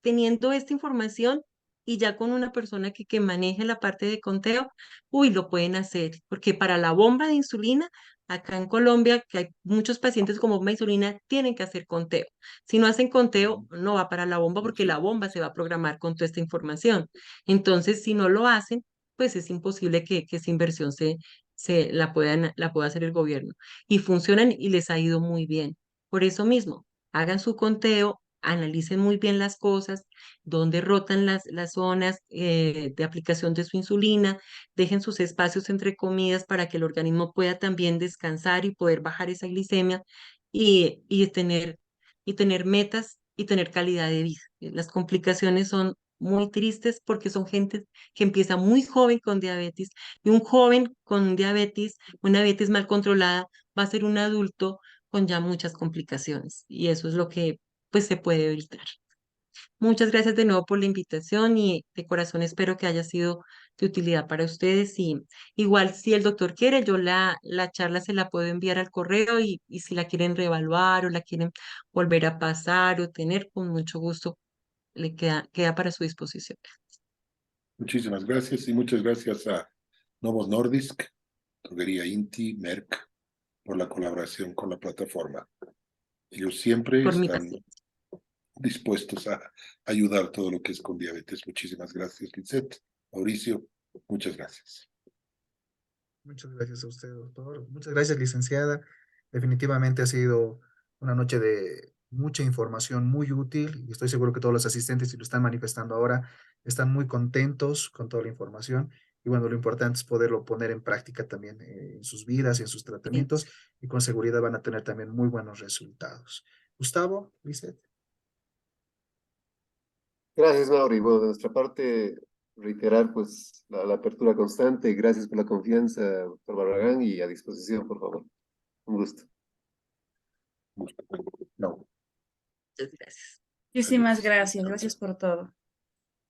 teniendo esta información y ya con una persona que maneje la parte de conteo, uy, lo pueden hacer, porque para la bomba de insulina, acá en Colombia, que hay muchos pacientes con bomba de insulina, tienen que hacer conteo. Si no hacen conteo, no va para la bomba porque la bomba se va a programar con toda esta información. Entonces, si no lo hacen, pues es imposible que esa inversión la pueda hacer el gobierno. Y funcionan y les ha ido muy bien. Por eso mismo, hagan su conteo, analicen muy bien las cosas, dónde rotan las zonas de aplicación de su insulina, dejen sus espacios entre comidas para que el organismo pueda también descansar y poder bajar esa glicemia y tener metas y tener calidad de vida. Las complicaciones son muy tristes porque son gente que empieza muy joven con diabetes y un joven con diabetes, una diabetes mal controlada, va a ser un adulto con ya muchas complicaciones y eso es lo que pues se puede evitar. Muchas gracias de nuevo por la invitación y de corazón espero que haya sido de utilidad para ustedes y igual si el doctor quiere, yo la charla se la puedo enviar al correo y si la quieren reevaluar o la quieren volver a pasar o tener, con mucho gusto queda para su disposición. Muchísimas gracias y muchas gracias a Novo Nordisk, Droguería Inti, Merck, por la colaboración con la plataforma. Ellos siempre Por mi están paciente. dispuestos a ayudar todo lo que es con diabetes. Muchísimas gracias, Lisette. Mauricio, muchas gracias. Muchas gracias a usted, doctor. Muchas gracias, licenciada. Definitivamente ha sido una noche de mucha información muy útil y estoy seguro que todos los asistentes, si lo están manifestando ahora, están muy contentos con toda la información. Y bueno, lo importante es poderlo poner en práctica también en sus vidas y en sus tratamientos y con seguridad van a tener también muy buenos resultados. Gustavo, Lizeth. Gracias, Mauri. Bueno, de nuestra parte, reiterar pues la apertura constante. Gracias por la confianza, doctor Barragán, y a disposición, por favor. Un gusto. No, Muchas gracias. Muchísimas adiós. gracias. Gracias por todo.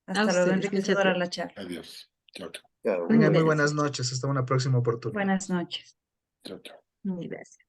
A Hasta luego. ustedes, muchas Enriquecedora gracias. la charla. Adiós. Chao, chao. Chao. Tengan muy Bueno, buenas noches. Hasta una próxima oportunidad. Buenas noches. Chao, chao. muy gracias.